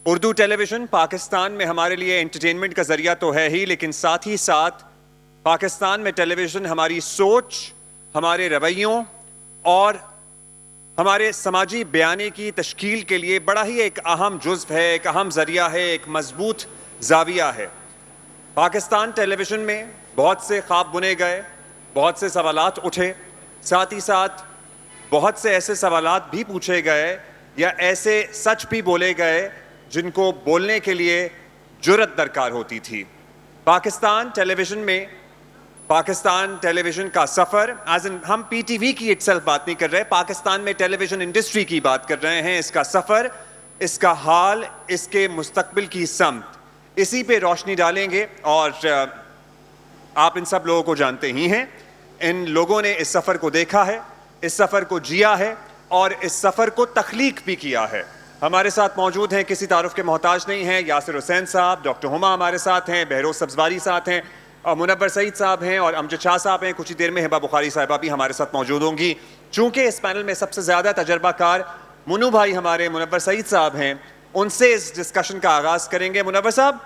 Urdu television Pakistan में हमारे लिए एंटरटेनमेंट का ज़रिया तो है ही, लेकिन साथ ही साथ पाकिस्तान में टेलीविज़न हमारी सोच, हमारे रवैयों और हमारे समाजी बयाने की तश्कील के लिए बड़ा ही एक अहम जुज़्व है, एक अहम ज़रिया है, एक मजबूत ज़ाविया है। पाकिस्तान टेलीविज़न में बहुत से ख्वाब बुने गए, बहुत से सवालात उठे, साथ ही साथ बहुत से ऐसे सवालात भी पूछे गए या ऐसे सच भी बोले गए जिनको बोलने के लिए जुर्रत दरकार होती थी। पाकिस्तान टेलीविज़न में पाकिस्तान टेलीविज़न का सफ़र, एज इन हम पीटीवी की इटसेल्फ बात नहीं कर रहे, पाकिस्तान में टेलीविज़न इंडस्ट्री की बात कर रहे हैं। इसका सफ़र, इसका हाल, इसके मुस्तकबिल की समत, इसी पे रोशनी डालेंगे। और आप इन सब लोगों को जानते ही हैं, इन लोगों ने इस सफ़र को देखा है, इस सफ़र को जिया है और इस सफ़र को तख्लीक भी किया है। हमारे साथ मौजूद हैं, किसी तारुफ के मोहताज नहीं हैं, यासिर हुसैन साहब, डॉक्टर हुमा हमारे साथ हैं, बहरोज़ सब्ज़वारी साथ हैं, और मुनव्वर सईद साहब हैं और अमजद शाह साहब हैं। कुछ ही देर में हिबा बुखारी साहिबा भी हमारे साथ मौजूद होंगी। चूँकि इस पैनल में सबसे ज़्यादा तजर्बाकार मुन्नू भाई हमारे मुनव्वर सईद साहब हैं, उनसे इस डिस्कशन का आगाज़ करेंगे। मुनव्वर साहब,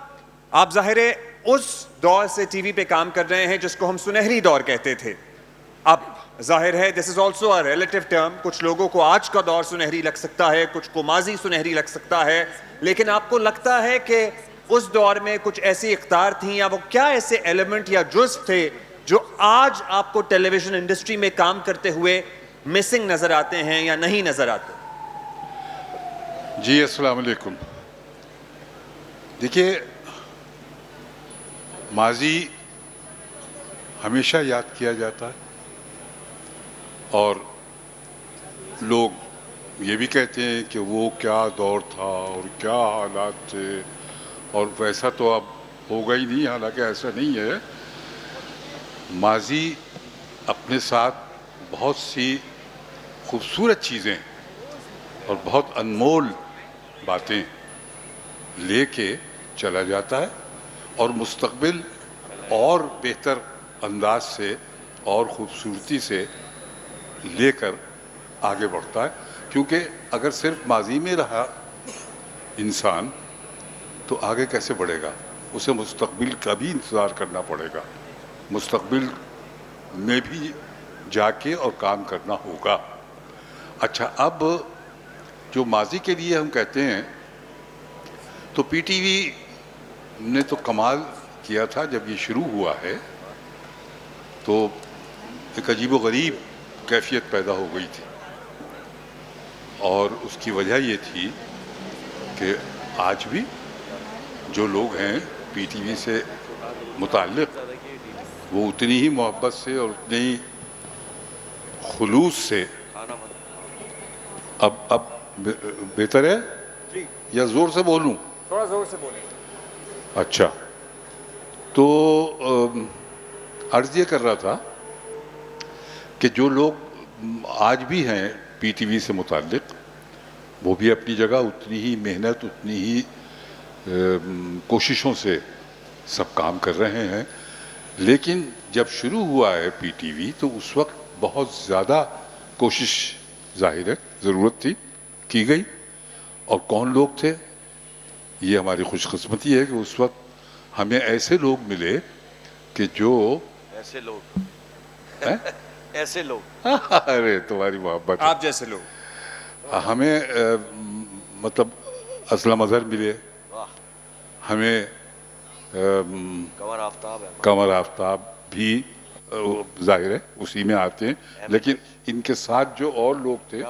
आप ज़ाहिर उस दौर से टीवी पे काम कर रहे हैं जिसको हम सुनहरी दौर कहते थे। अब जाहिर है this is also a relative term, कुछ लोगों को आज का दौर सुनहरी लग सकता है, कुछ को माजी सुनहरी लग सकता है, लेकिन आपको लगता है कि उस दौर में कुछ ऐसी इख्तियार थी या वो क्या ऐसे एलिमेंट या जुज़्व थे जो आज आपको टेलीविज़न इंडस्ट्री में काम करते हुए मिसिंग नज़र आते हैं या नहीं नज़र आते? जी अस्सलाम वालेकुम। देखिए, माजी हमेशा याद किया जाता है और लोग ये भी कहते हैं कि वो क्या दौर था और क्या हालात थे, और वैसा तो अब होगा ही नहीं। हालांकि ऐसा नहीं है। माजी अपने साथ बहुत सी खूबसूरत चीज़ें और बहुत अनमोल बातें लेके चला जाता है और मुस्तकबिल और बेहतर अंदाज से और ख़ूबसूरती से लेकर आगे बढ़ता है। क्योंकि अगर सिर्फ माजी में रहा इंसान तो आगे कैसे बढ़ेगा? उसे मुस्तकबिल का भी इंतज़ार करना पड़ेगा, मुस्तकबिल में भी जाके और काम करना होगा। अच्छा, अब जो माजी के लिए हम कहते हैं, तो पीटीवी ने तो कमाल किया था। जब ये शुरू हुआ है तो एक अजीबोगरीब कैफियत पैदा हो गई थी, और उसकी वजह ये थी कि आज भी जो लोग हैं पीटीवी से मुताल्लिक़, वो उतनी ही मोहब्बत से और उतने ही खुलूस से अब बेहतर है या ज़ोर से बोलूं? थोड़ा ज़ोर से बोलें। अच्छा, तो अर्ज़ ये कर रहा था कि जो लोग आज भी हैं पीटीवी से मुताल्लिक़, वो भी अपनी जगह उतनी ही मेहनत, उतनी ही कोशिशों से सब काम कर रहे हैं। लेकिन जब शुरू हुआ है पीटीवी तो उस वक्त बहुत ज़्यादा कोशिश ज़ाहिर है ज़रूरत थी, की गई। और कौन लोग थे? ये हमारी खुशकिस्मती है कि उस वक्त हमें ऐसे लोग मिले कि जो ऐसे लोग ऐसे लोग अरे तुम्हारी मोहब्बत, आप जैसे लोग हमें मतलब असलम अज़हर मिले, हमें कमर आफ्ताब भी जाहिर है उसी में आते हैं। लेकिन इनके साथ जो और लोग थे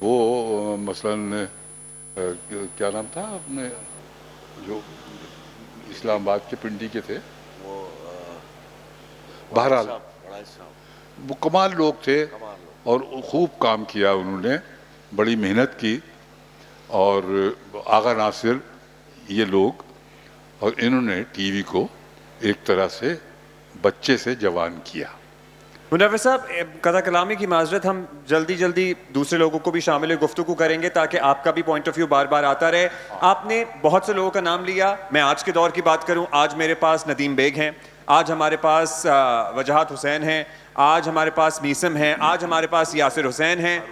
वो मसलन क्या नाम था अपने, जो इस्लामाबाद के पिंडी के थे, वो बहरहाल वो कमाल लोग थे और खूब काम किया उन्होंने, बड़ी मेहनत की। और आगा नासिर ये लोग, और इन्होंने टीवी को एक तरह से बच्चे से जवान किया। मुनव्वर साहब, कदा कलामी की माजरत, हम जल्दी जल्दी दूसरे लोगों को भी शामिल गुफ्तगू करेंगे ताकि आपका भी पॉइंट ऑफ व्यू बार बार आता रहे। आपने बहुत से लोगों का नाम लिया, मैं आज के दौर की बात करूं, आज मेरे पास नदीम बेग हैं, आज हमारे पास वजाहत हुसैन हैं, आज हमारे पास मीसम हैं, आज हमारे पास यासिर हुसैन हैं,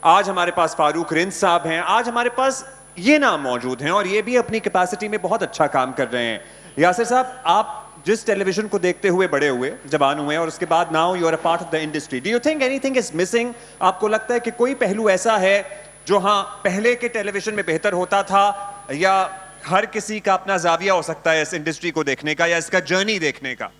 आज हमारे पास फारूक रिंद साहब हैं, आज हमारे पास ये नाम मौजूद हैं और ये भी अपनी कैपेसिटी में बहुत अच्छा काम कर रहे हैं। यासिर साहब, आप जिस टेलीविजन को देखते हुए बड़े हुए, जवान हुए, और उसके बाद now you are a part of the industry, do you think anything is missing? आपको लगता है कि कोई पहलू ऐसा है जो हाँ पहले के टेलीविजन में बेहतर होता था, या हर किसी का अपना जाविया हो सकता है इस इंडस्ट्री को देखने का या इसका जर्नी देखने का?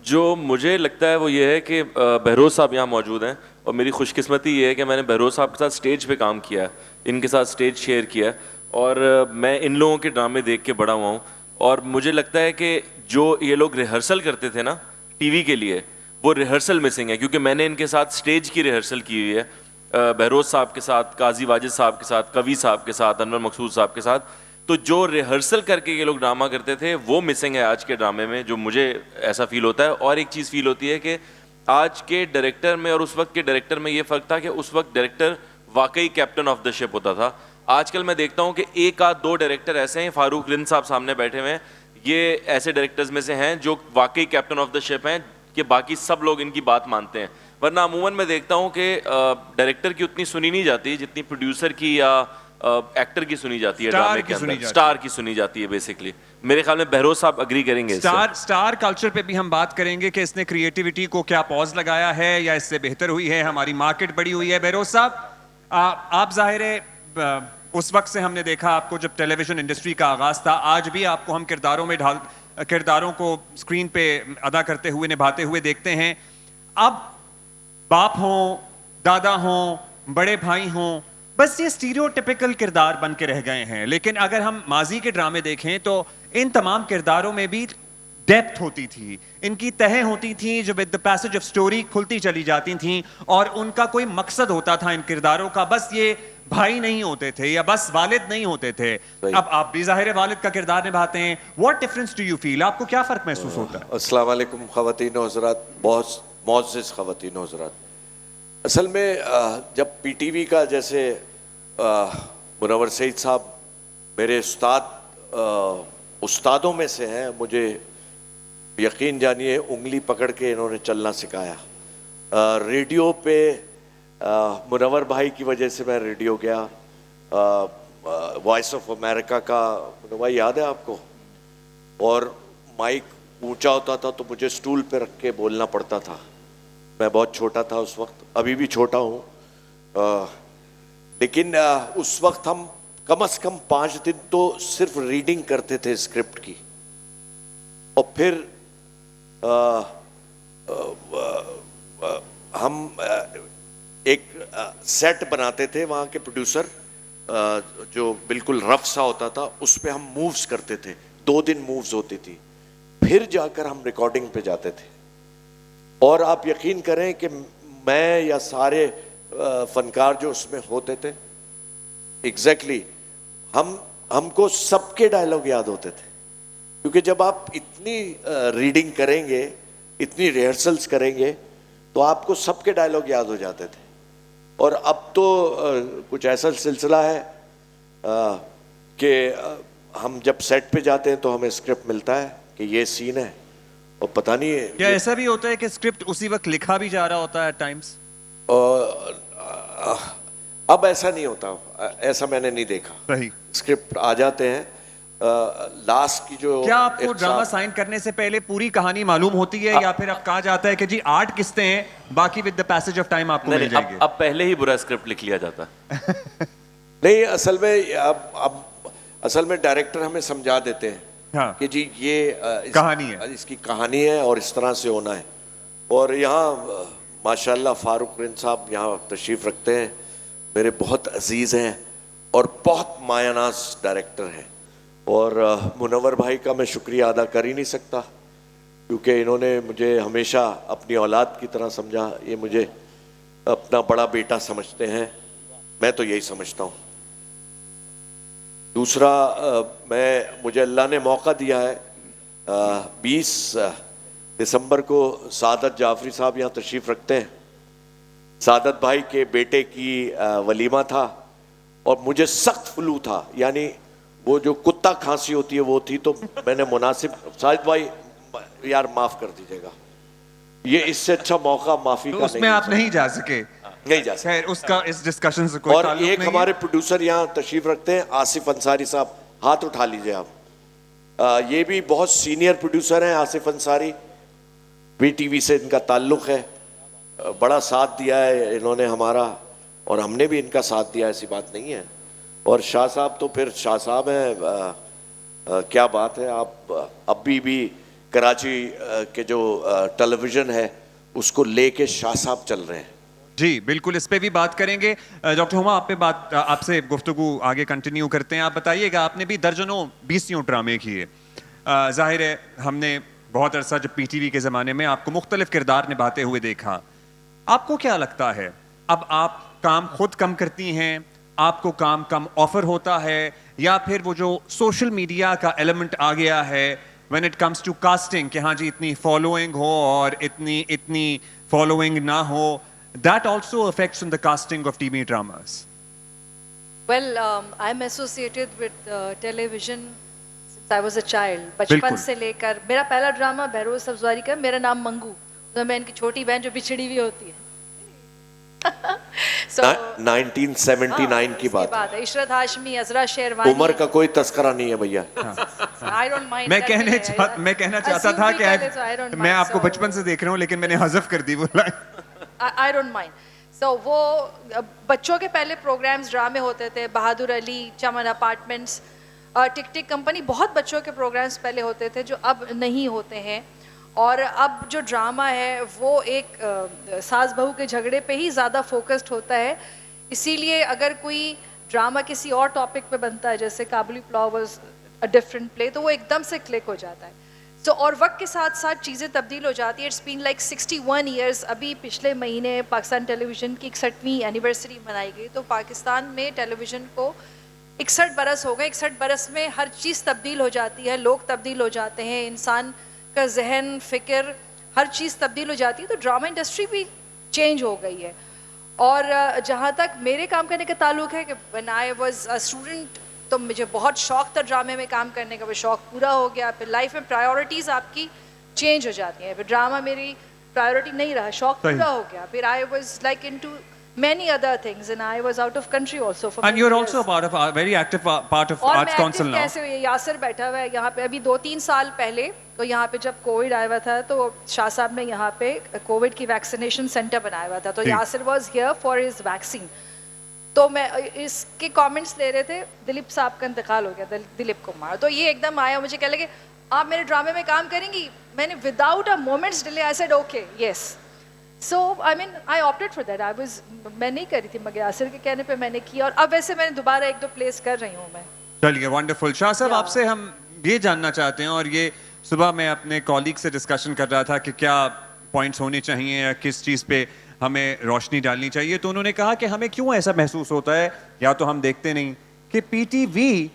जो मुझे लगता है वो ये है कि बहरोज साहब यहाँ मौजूद हैं और मेरी खुशकिस्मती ये है कि मैंने बहरोज साहब के साथ स्टेज पे काम किया है, इनके साथ स्टेज शेयर किया है और मैं इन लोगों के ड्रामे देख के बड़ा हुआ हूँ। और मुझे लगता है कि जो ये लोग रिहर्सल करते थे ना टीवी के लिए, वो रिहर्सल मिसिंग है, क्योंकि मैंने इनके साथ स्टेज की रिहर्सल की हुई है, बहरोज साहब के साथ, काजी वाजिद साहब के साथ, कवि साहब के साथ, अनवर मकसूद साहब के साथ। तो जो रिहर्सल करके ये लोग ड्रामा करते थे वो मिसिंग है आज के ड्रामे में, जो मुझे ऐसा फील होता है। और एक चीज़ फील होती है कि आज के डायरेक्टर में और उस वक्त के डायरेक्टर में ये फ़र्क था कि उस वक्त डायरेक्टर वाकई कैप्टन ऑफ द शिप होता था। आजकल मैं देखता हूँ कि एक आध दो डायरेक्टर ऐसे हैं, फारूक रिंद साहब सामने बैठे हुए हैं, ये ऐसे डायरेक्टर्स में से हैं जो वाकई कैप्टन ऑफ द शिप हैं कि बाकी सब लोग इनकी बात मानते हैं। वरना अमूमन मैं देखता हूँ कि डायरेक्टर की उतनी सुनी नहीं जाती जितनी प्रोड्यूसर की या एक्टर की सुनी जाती है, ड्रामे के अंदर स्टार की सुनी जाती है बेसिकली। मेरे ख्याल में बहरोज साहब अग्री करेंगे। स्टार कल्चर पे भी हम बात करेंगे कि इसने क्रिएटिविटी को क्या पॉज लगाया है या इससे बेहतर हुई है, हमारी मार्केट बड़ी हुई है। बहरोज साहब, आप जाहिर है उस वक्त से हमने देखा आपको जब टेलीविजन इंडस्ट्री का आगाज था, आज भी आपको हम किरदारों को स्क्रीन पे अदा करते हुए, निभाते हुए देखते हैं। अब बाप हों, दादा हों, बड़े भाई हों, बस ये स्टीरियोटिपिकल किरदार बन के रह गए हैं। लेकिन अगर हम माजी के ड्रामे देखें तो इन तमाम किरदारों में भी डेप्थ होती थी, इनकी तहें होती थी जो with the passage of story खुलती चली जाती थी, और उनका कोई मकसद होता था इन किरदारों का। बस ये भाई नहीं होते थे या बस वालिद नहीं होते थे। अब आप भी जाहिर है वालिद का किरदार निभाते हैं। What difference do you feel? आपको क्या फर्क महसूस होता है? अस्सलाम वालेकुम ख़वातीन व हज़रात, बहुत मुअज़्ज़ज़ ख़वातीन व हज़रात। असल में जब पीटीवी का जैसे मुनव्वर सईद साहब मेरे उस्तादों में से हैं, मुझे यकीन जानिए उंगली पकड़ के इन्होंने चलना सिखाया। रेडियो पे मुनव्वर भाई की वजह से मैं रेडियो गया। वॉइस ऑफ अमेरिका का मुनव्वर याद है आपको? और माइक ऊंचा होता था तो मुझे स्टूल पे रख के बोलना पड़ता था। मैं बहुत छोटा था उस वक्त, अभी भी छोटा हूँ, लेकिन उस वक्त हम कम से कम 5 दिन तो सिर्फ रीडिंग करते थे स्क्रिप्ट की, और फिर हम एक सेट बनाते थे। वहाँ के प्रोड्यूसर जो बिल्कुल रफ सा होता था, उस पे हम मूव्स करते थे। 2 दिन मूव्स होती थी, फिर जाकर हम रिकॉर्डिंग पे जाते थे। और आप यकीन करें कि मैं या सारे फनकार जो उसमें होते थे, एग्जैक्टली हमको सबके डायलॉग याद होते थे, क्योंकि जब आप इतनी रीडिंग करेंगे, इतनी रिहर्सल्स करेंगे, तो आपको सबके डायलॉग याद हो जाते थे। और अब तो कुछ ऐसा सिलसिला है कि हम जब सेट पे जाते हैं तो हमें स्क्रिप्ट मिलता है कि ये सीन है, और पता नहीं है क्या ऐसा भी होता है कि स्क्रिप्ट उसी वक्त लिखा भी जा रहा होता है टाइम्स? अब ऐसा नहीं होता, ऐसा मैंने नहीं देखा। सही, स्क्रिप्ट आ जाते हैं। लास्ट की जो, क्या आपको ड्रामा साइन करने से पहले पूरी कहानी मालूम होती है, या फिर अब कहा जाता है कि जी 8 किस्तें हैं, बाकी with the passage of time आपको मिल जाएंगे? अब पहले ही बुरा स्क्रिप्ट लिख लिया जाता नहीं, असल में अब असल में डायरेक्टर हमें समझा देते हैं, हाँ, कि जी ये कहानी है, इसकी कहानी है और इस तरह से होना है। और यहाँ माशाल्लाह फारूक रिंद साहब यहाँ तशरीफ़ रखते हैं, मेरे बहुत अजीज़ हैं और बहुत मायानाज डायरेक्टर हैं। और मुनव्वर भाई का मैं शुक्रिया अदा कर ही नहीं सकता, क्योंकि इन्होंने मुझे हमेशा अपनी औलाद की तरह समझा। ये मुझे अपना बड़ा बेटा समझते हैं, मैं तो यही समझता हूँ। दूसरा, मुझे अल्लाह ने मौका दिया है, 20 दिसंबर को सादत जाफरी साहब यहाँ तशरीफ़ रखते हैं। सादत भाई के बेटे की वलीमा था, और मुझे सख्त फ्लू था, यानी वो जो कुत्ता खांसी होती है वो थी। तो मैंने मुनासिब, साजिद भाई यार माफ़ कर दीजिएगा, ये इससे अच्छा मौका माफ़ी तो का उसमें आप नहीं जा सके? नहीं जा सकते। खैर उसका इस डिस्कशन से कोई और ताल्लुक एक नहीं है। हमारे प्रोड्यूसर यहाँ तशरीफ रखते हैं, आसिफ अंसारी साहब, हाथ उठा लीजिए आप। ये भी बहुत सीनियर प्रोड्यूसर हैं, आसिफ अंसारी, वीटीवी से इनका ताल्लुक है। बड़ा साथ दिया है इन्होंने हमारा, और हमने भी इनका साथ दिया, ऐसी बात नहीं है। और शाह साहब तो फिर शाह साहब हैं, क्या बात है। आप अभी भी कराची के जो टेलीविज़न है उसको लेके शाह साहब चल रहे हैं। जी बिल्कुल, इस पे भी बात करेंगे। डॉक्टर हुमा, आपसे गुफ्तगू आगे कंटिन्यू करते हैं। आप बताइएगा, आपने भी दर्जनों 20 ड्रामे किए। जाहिर है हमने बहुत अरसा जब पीटीवी के ज़माने में आपको मुख्तलिफ किरदार निभाते हुए देखा। आपको क्या लगता है, अब आप काम खुद कम करती हैं, आपको काम कम ऑफर होता है, या फिर वो जो सोशल मीडिया का एलिमेंट आ गया है when it comes to casting, कि हाँ जी इतनी फॉलोइंग हो और इतनी फॉलोइंग ना हो, that also affects in the casting of TV dramas? Well, I'm associated with television since I was a child. बचपन से लेकर मेरा पहला ड्रामा बहरोज अफजारी का, मेरा नाम मंगू, तो मैं इनकी छोटी बहन जो बिछड़ी हुई होती है। So, 1979 की बात है। इशरत हाशमी, अजरा शेरवानी। उम्र का कोई तस्करा नहीं है भैया। I don't mind मैं that कहना चाहता था कि मैं आपको बचपन से देख रहा हूँ, लेकिन मैंने हज़फ कर दी वो line. I don't mind. So वो बच्चों के पहले प्रोग्राम्स ड्रामे होते थे, बहादुर अली, चमन अपार्टमेंट्स, टिक टिक कंपनी, बहुत बच्चों के प्रोग्राम्स पहले होते थे जो अब नहीं होते हैं। और अब जो ड्रामा है वो एक सास बहू के झगड़े पे ही ज़्यादा फोकस्ड होता है। इसीलिए अगर कोई ड्रामा किसी और टॉपिक पे बनता है, जैसे Kabuli pulao was a different play, तो वो एकदम से क्लिक हो जाता है। तो और वक्त के साथ साथ चीज़ें तब्दील हो जाती है। It's been like 61 years. अभी पिछले महीने पाकिस्तान टेलीविज़न की 61वीं एनिवर्सरी मनाई गई। तो पाकिस्तान में टेलीविज़न को 61 बरस हो गए। 61 बरस में हर चीज़ तब्दील हो जाती है, लोग तब्दील हो जाते हैं, इंसान का जहन, फ़िक्र, हर चीज़ तब्दील हो जाती है। तो ड्रामा इंडस्ट्री भी चेंज हो गई है। और जहाँ तक मेरे काम करने का ताल्लुक है कि when I was a student, तो मुझे बहुत शौक था ड्रामे में काम करने का। वो शौक पूरा हो गया, फिर लाइफ में प्रायोरिटीज़ आपकी चेंज हो जाती हैं। फिर ड्रामा मेरी प्रायोरिटी नहीं रहा, शौक पूरा हो गया। फिर I was like into many other things and I was out of country also for And you're many also years. a part of a very active part of और Arts मैं Council active now. कैसे हुई? यासिर बैठा हुआ है यहाँ पे अभी 2-3 साल पहले। तो यहाँ पे जब कोविड आया हुआ था तो शाह साहब ने यहाँ पे कोविड की वैक्सीनेशन सेंटर बनाया हुआ था। तो Yasir was here for his vaccine. तो मैं इसके कमेंट्स ले रहे थे, दिलीप साहब का इंतकाल हो गया, दिलीप कुमार। तो ये एकदम आया, मुझे कह लगे आप मेरे ड्रामे में काम करेंगी? मैंने without a moments delay I said okay yes. So I mean I opted for that. मैं नहीं करी थी, मगर यासिर के कहने पे मैंने किया। और अब वैसे मैंने दोबारा 1-2 प्लेस कर रही हूँ मैं। चलिए, वंडरफुल। शाह साहब, आपसे हम ये जानना चाहते हैं, और ये सुबह मैं अपने कॉलीग से डिस्कशन कर रहा था कि क्या पॉइंट्स होने चाहिए या किस चीज़ पे हमें रोशनी डालनी चाहिए। तो उन्होंने कहा कि हमें क्यों ऐसा महसूस होता है, या तो हम देखते नहीं, कि पीटीवी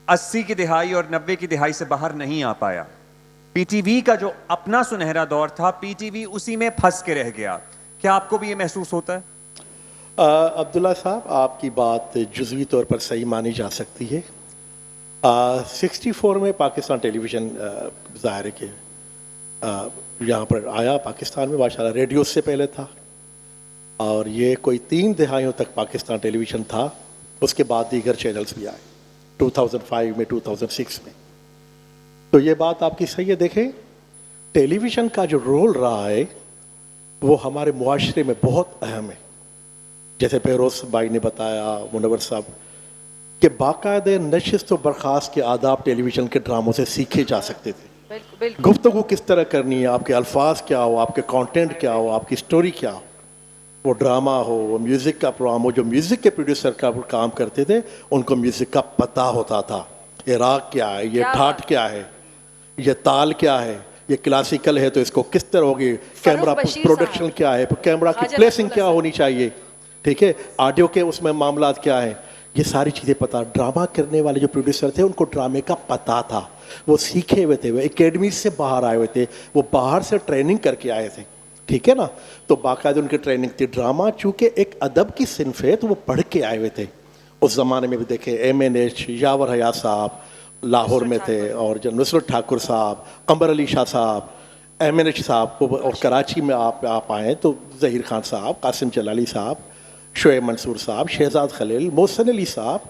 80 की दिहाई और 90 की दिहाई से बाहर नहीं आ पाया। पीटीवी का जो अपना सुनहरा दौर था, पीटीवी उसी में फंस के रह गया। क्या आपको भी ये महसूस होता है? अब्दुल्ला साहब, आपकी बात जुज़वी तौर पर सही मानी जा सकती है। 64 में पाकिस्तान टेलीविज़न ज़ाहिर है कि यहाँ पर आया पाकिस्तान में, माशाल्लाह रेडियो से पहले था, और ये कोई 3 दहाइयों तक पाकिस्तान टेलीविज़न था। उसके बाद दीगर चैनल्स भी आए 2005 में, 2006 में। तो ये बात आपकी सही है। देखें, टेलीविज़न का जो रोल रहा है वो हमारे मुआशरे में बहुत अहम है। जैसे बहरोज भाई ने बताया, मुनव्वर साहब, कि बाकायदे नशिस्त व बर्खास्त के आदाब टेलीविज़न के ड्रामों से सीखे जा सकते थे। गुफ्तगू किस तरह करनी है, आपके अल्फाज क्या हो, आपके कंटेंट क्या हो, आपकी स्टोरी क्या हो, वो ड्रामा हो, वो म्यूज़िक का प्रोग्राम हो। जो म्यूज़िक के प्रोड्यूसर का काम करते थे उनको म्यूज़िक का पता होता था। ये राग क्या है, ये ठाट क्या है, ये ताल क्या है, ये क्लासिकल है तो इसको किस तरह होगी, कैमरा प्रोडक्शन क्या है, कैमरा की प्लेसिंग क्या होनी चाहिए, ठीक है, ऑडियो के उसमें मामलात क्या है, ये सारी चीज़ें पता। ड्रामा करने वाले जो प्रोड्यूसर थे उनको ड्रामे का पता था, वो सीखे हुए थे, वो एकेडमी से बाहर आए हुए थे, वो बाहर से ट्रेनिंग करके आए थे, ठीक है ना। तो बाकायदे उनकी ट्रेनिंग थी। ड्रामा चूँकि एक अदब की सिनफ है तो वो पढ़ के आए हुए थे। उस ज़माने में भी देखे MNH यावर हयात साहब लाहौर में थे, और जो नुसरत ठाकुर साहब, कमर अली शाह साहब, एमिनेश साहब को, और कराची में आप आएँ तो ज़हीर खान साहब, कासिम जलाली साहब, शोएब मंसूर साहब, शहजाद खलील, मोहसिन अली साहब,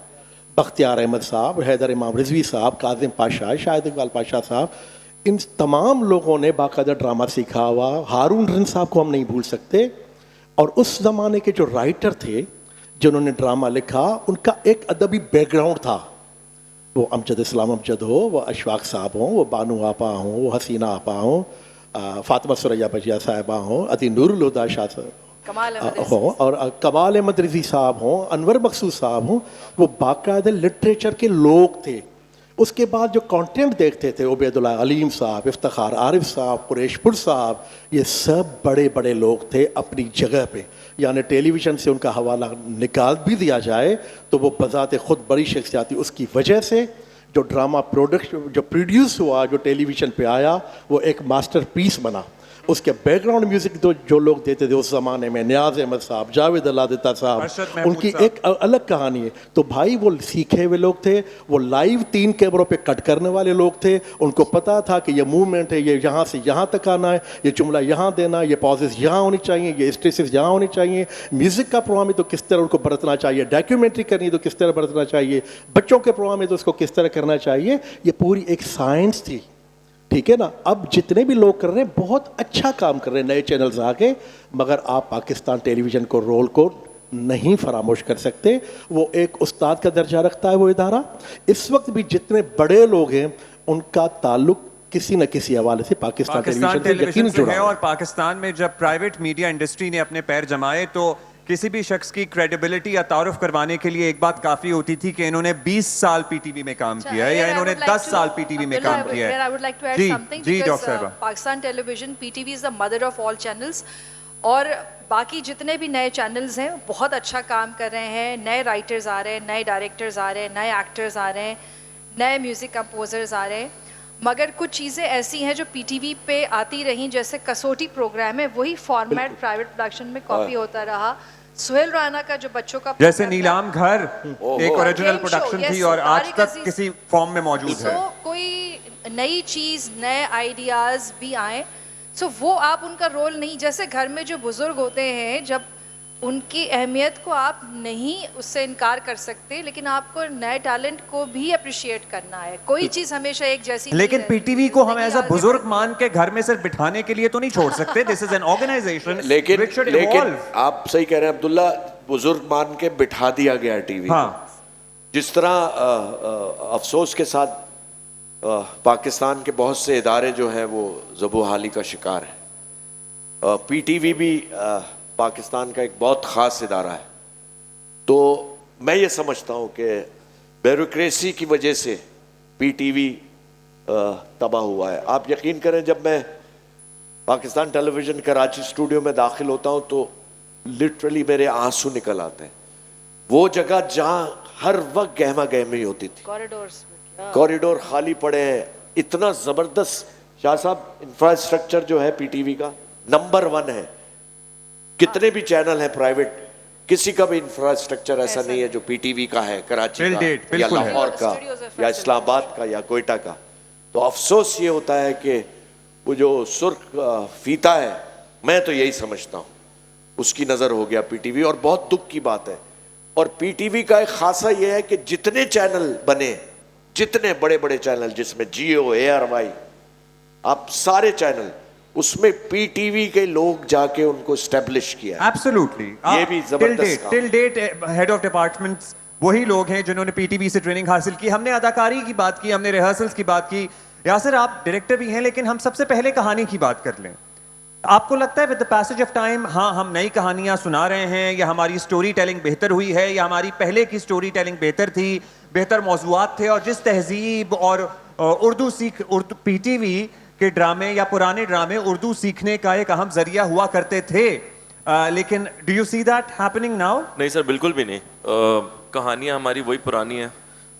बख्तियार अहमद साहब, हैदर इमाम रिजवी साहब, काजिम पाशा, शाहिद इकबाल पाशा साहब, इन तमाम लोगों ने बाकायदा ड्रामा सीखा हुआ। हारून रन साहब को हम नहीं भूल सकते। और उस ज़माने के जो राइटर थे जिन्होंने ड्रामा लिखा, उनका एक अदबी बैकग्राउंड था। वो अमजद इस्लाम अमजद हो, वो अशफाक साहब हों, वो बानू आपा हों, वो हसीना आपा हों, फातिमा सुरैया बजिया साहिबा हों, अति नूरुल हुदा शाह हों, और कमाल अहमद रिजी साहब हों, अनवर मकसूद साहब हों, वो बाकायदा लिटरेचर के लोग थे। उसके बाद जो कंटेंट देखते थे, उबैदुल्लाह अलीम साहब, इफ्तिखार आरिफ साहब, कुरैशपुर साहब, ये सब बड़े बड़े लोग थे अपनी जगह पे। यानी टेलीविज़न से उनका हवाला निकाल भी दिया जाए तो वो बज़ाते ख़ुद बड़ी शख्सियत थी। उसकी वजह से जो ड्रामा जो प्रोड्यूस हुआ, जो टेलीविज़न पे आया, वो एक मास्टरपीस बना। उसके बैकग्राउंड म्यूजिक जो लोग देते थे उस ज़माने में, नियाज़ अहमद साहब, जावेद अल्लादिता साहब, उनकी एक अलग कहानी है। तो भाई वो सीखे हुए लोग थे, वो लाइव 3 कैमरों पे कट करने वाले लोग थे। उनको पता था कि ये मूवमेंट है, ये यहाँ से यहाँ तक आना है, ये जुमला यहाँ देना, ये पॉजेस यहाँ होनी चाहिए, ये स्ट्रेसेस यहाँ होनी चाहिए। म्यूज़िक का प्रोग्राम है तो किस तरह उनको बरतना चाहिए, डॉक्यूमेंट्री करनी है तो किस तरह बरतना चाहिए, बच्चों के प्रोग्राम है तो उसको किस तरह करना चाहिए। ये पूरी एक साइंस थी, ठीक है ना। अब जितने भी लोग कर रहे हैं बहुत अच्छा काम कर रहे हैं नए चैनल्स आके, मगर आप पाकिस्तान टेलीविज़न को रोल को नहीं फरामोश कर सकते। वो एक उस्ताद का दर्जा रखता है वो इदारा। इस वक्त भी जितने बड़े लोग हैं उनका ताल्लुक किसी न किसी हवाले से पाकिस्तान टेलीविज़न से जुड़ा है। और पाकिस्तान में जब प्राइवेट मीडिया इंडस्ट्री ने अपने पैर जमाए तो किसी भी शख्स की क्रेडिबिलिटी या तारुफ करवाने के लिए एक बात काफ़ी होती थी कि इन्होंने 20 साल पीटीवी में काम किया है या इन्होंने 10 साल पीटीवी में काम किया है। जी डॉक्टर साहब, Pakistan television, PTV is the mother of all channels, और बाकी जितने भी नए चैनल्स हैं बहुत अच्छा काम कर रहे हैं। नए राइटर्स आ रहे हैं, नए डायरेक्टर्स आ रहे हैं, नए एक्टर्स आ रहे हैं, नए म्यूज़िक कंपोजर्स आ रहे हैं। मगर कुछ चीज़ें ऐसी हैं जो पीटीवी पे आती रहीं, जैसे कसौटी प्रोग्राम है, वही फॉर्मेट प्राइवेट प्रोडक्शन में कॉपी होता रहा। सुहेल राना का जो बच्चों का जैसे नीलाम घर एक ओरिजिनल प्रोडक्शन थी और आज तक किसी फॉर्म में मौजूद है। कोई नई चीज़, नए आइडियाज़ भी आए, सो वो आप उनका रोल नहीं, जैसे घर में जो बुजुर्ग होते हैं, जब उनकी अहमियत को आप नहीं उससे इनकार कर सकते, लेकिन आपको नए टैलेंट को भी अप्रिशिएट करना है। कोई चीज़ हमेशा एक जैसी, लेकिन पीटीवी को हम एज अ बुजुर्ग मान के घर में सिर्फ बिठाने के लिए तो नहीं छोड़ सकते। दिस इज एन ऑर्गेनाइजेशन लेकिन आप सही कह रहे हैं अब्दुल्ला, बुजुर्ग मान के बिठा दिया गया टीवी। हाँ। जिस तरह अफसोस के साथ पाकिस्तान के बहुत से इदारे जो हैं वो ज़बूहाली का शिकार है। पीटीवी भी पाकिस्तान का एक बहुत ख़ास इदारा है। तो मैं ये समझता हूँ कि ब्यूरोक्रेसी की वजह से पीटीवी तबाह हुआ है। आप यकीन करें, जब मैं पाकिस्तान टेलीविज़न कराची स्टूडियो में दाखिल होता हूँ तो लिटरली मेरे आंसू निकल आते हैं। वो जगह जहाँ हर वक्त गहमा गहमी होती थी, कॉरिडोर खाली पड़े हैं, इतना ज़बरदस्त। शाह साहब, इंफ्रास्ट्रक्चर जो है पीटीवी का नंबर 1 है। कितने भी चैनल हैं प्राइवेट, किसी का भी इंफ्रास्ट्रक्चर ऐसा नहीं है जो पीटीवी का है, कराची का या लाहौर का या इस्लामाबाद का या कोयटा का। तो अफसोस ये होता है कि वो जो सुर्ख फीता है, मैं तो यही समझता हूँ उसकी नज़र हो गया पीटीवी, और बहुत दुख की बात है। और पीटीवी का एक खासा ये है कि जितने चैनल बने, जितने बड़े बड़े चैनल, जिसमें जियो, ARY, आप सारे चैनल, उसमें पीटीवी के लोग जाके उनको एस्टेब्लिश किया। एब्सोल्युटली। ये भी जबरदस्त till date head of departments वही लोग हैं जिन्होंने पीटीवी से ट्रेनिंग हासिल की। हमने अदाकारी की बात की, हमने रिहर्सल्स की बात की। यासिर, आप डायरेक्टर भी हैं, लेकिन हम सबसे पहले कहानी की बात कर लें। आपको लगता है with the passage of time, हाँ, हम नई कहानियां सुना रहे हैं, या हमारी स्टोरी टेलिंग बेहतर हुई है, या हमारी पहले की स्टोरी टेलिंग बेहतर थी, बेहतर मौजूआत थे, और जिस तहजीब और उर्दू पीटीवी के ड्रामे या पुराने ड्रामे उर्दू सीखने का एक अहम जरिया हुआ करते थे, लेकिन do you see that happening now? नहीं सर, बिल्कुल भी नहीं। कहानियाँ हमारी वही पुरानी है।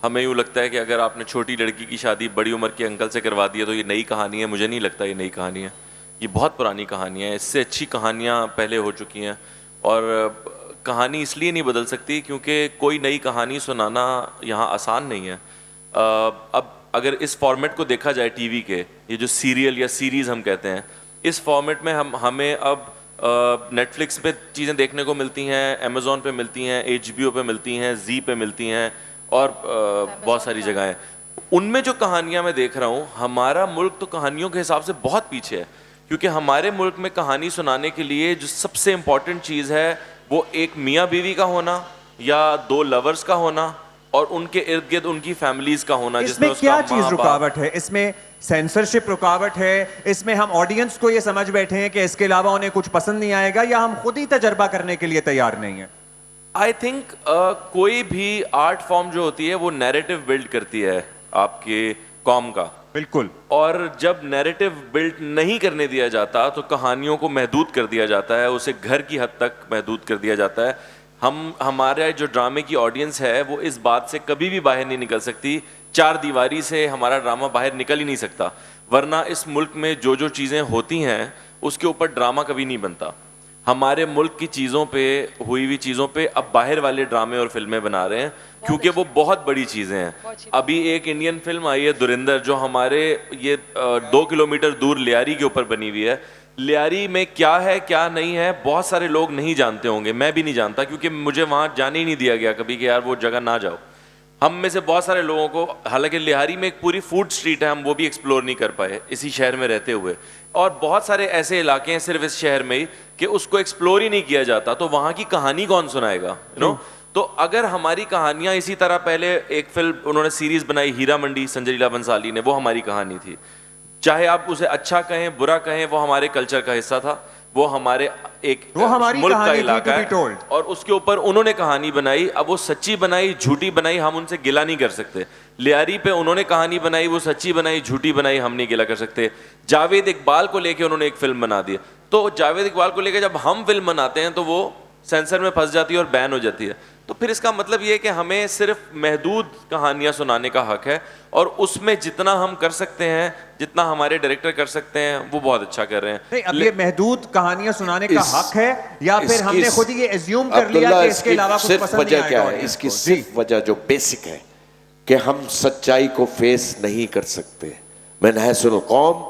हमें यूँ लगता है कि अगर आपने छोटी लड़की की शादी बड़ी उम्र के अंकल से करवा दी है तो ये नई कहानी है। मुझे नहीं लगता ये नई कहानी है, ये बहुत पुरानी कहानियाँ हैं। इससे अच्छी कहानियाँ पहले हो चुकी हैं, और कहानी इसलिए नहीं बदल सकती क्योंकि कोई नई कहानी सुनाना यहाँ आसान नहीं है। अब अगर इस फॉर्मेट को देखा जाए टीवी के, ये जो सीरियल या सीरीज़ हम कहते हैं, इस फॉर्मेट में हमें अब नेटफ्लिक्स पे चीज़ें देखने को मिलती हैं, अमेज़ॉन पे मिलती हैं, HBO पे मिलती हैं, जी पे मिलती हैं और बहुत सारी जगह हैं। उनमें जो कहानियां मैं देख रहा हूँ, हमारा मुल्क तो कहानियों के हिसाब से बहुत पीछे है, क्योंकि हमारे मुल्क में कहानी सुनाने के लिए जो सबसे इम्पॉर्टेंट चीज़ है वो एक मियाँ बीवी का होना या दो लवर्स का होना और उनके इर्द गिर्द उनकी फैमिलीज का होना, जिसमें इसमें उसका क्या माँ चीज बाप। रुकावट है? इसमें सेंसरशिप रुकावट है? इसमें हम ऑडियंस को ये समझ बैठे हैं कि इसके अलावा उन्हें कुछ पसंद नहीं आएगा, या हम खुद ही तजर्बा करने के लिए तैयार नहीं है? आई थिंक कोई भी आर्ट फॉर्म जो होती है वो नैरेटिव बिल्ड करती है आपके कॉम का। बिल्कुल। और जब नैरेटिव बिल्ड नहीं करने दिया जाता तो कहानियों को महदूद कर दिया जाता है, उसे घर की हद तक महदूद कर दिया जाता है। हमारे जो ड्रामे की ऑडियंस है वो इस बात से कभी भी बाहर नहीं निकल सकती, चार दीवारी से हमारा ड्रामा बाहर निकल ही नहीं सकता, वरना इस मुल्क में जो जो चीज़ें होती हैं उसके ऊपर ड्रामा कभी नहीं बनता। हमारे मुल्क की चीज़ों पे, हुई हुई चीज़ों पे अब बाहर वाले ड्रामे और फिल्में बना रहे हैं, क्योंकि वो बहुत बड़ी चीज़ें हैं। अभी एक इंडियन फिल्म आई है धुरंधर, जो हमारे ये 2 किलोमीटर दूर लियारी के ऊपर बनी हुई है। लियारी में क्या है क्या नहीं है बहुत सारे लोग नहीं जानते होंगे, मैं भी नहीं जानता, क्योंकि मुझे वहाँ जाने ही नहीं दिया गया कभी कि यार वो जगह ना जाओ। हम में से बहुत सारे लोगों को, हालांकि लिहारी में एक पूरी फूड स्ट्रीट है, हम वो भी एक्सप्लोर नहीं कर पाए इसी शहर में रहते हुए, और बहुत सारे ऐसे इलाके हैं सिर्फ इस शहर में ही कि उसको एक्सप्लोर ही नहीं किया जाता, तो वहाँ की कहानी कौन सुनाएगा, यू नो। तो अगर हमारी कहानियाँ इसी तरह, पहले एक फिल्म उन्होंने सीरीज बनाई हीरा मंडी, संजय लीला बंसाली ने, वो हमारी कहानी थी। चाहे आप उसे अच्छा कहें बुरा कहें, वो हमारे कल्चर का हिस्सा था, वो हमारे वो हमारी मुल्क का कहानी थी, इलाका to be है, told. और उसके ऊपर उन्होंने कहानी बनाई। अब वो सच्ची बनाई झूठी बनाई हम उनसे गिला नहीं कर सकते। लियारी पे उन्होंने कहानी बनाई, वो सच्ची बनाई झूठी बनाई हम नहीं गिला कर सकते। जावेद इकबाल को लेके उन्होंने एक फिल्म बना दी, तो जावेद इकबाल को लेके जब हम फिल्म बनाते हैं तो वो सेंसर में फंस जाती है और बैन हो जाती है। तो फिर इसका मतलब ये है कि हमें सिर्फ महदूद कहानियां सुनाने का हक है, और उसमें जितना हम कर सकते हैं, जितना हमारे डायरेक्टर कर सकते हैं, वो बहुत अच्छा कर रहे हैं। नहीं, अब ये महदूद कहानियां सुनाने का हक है, या फिर इसकी- हमने खुद ही ये एज्यूम कर लिया अब्दुल्ला, कि इसके इसकी अलावा कुछ सिर्फ पसंद नहीं वजह आएगा क्या है? audience इसकी को? सिर्फ वजह जो बेसिक है कि हम सच्चाई को फेस नहीं कर सकते। मैं नहसुल कौम,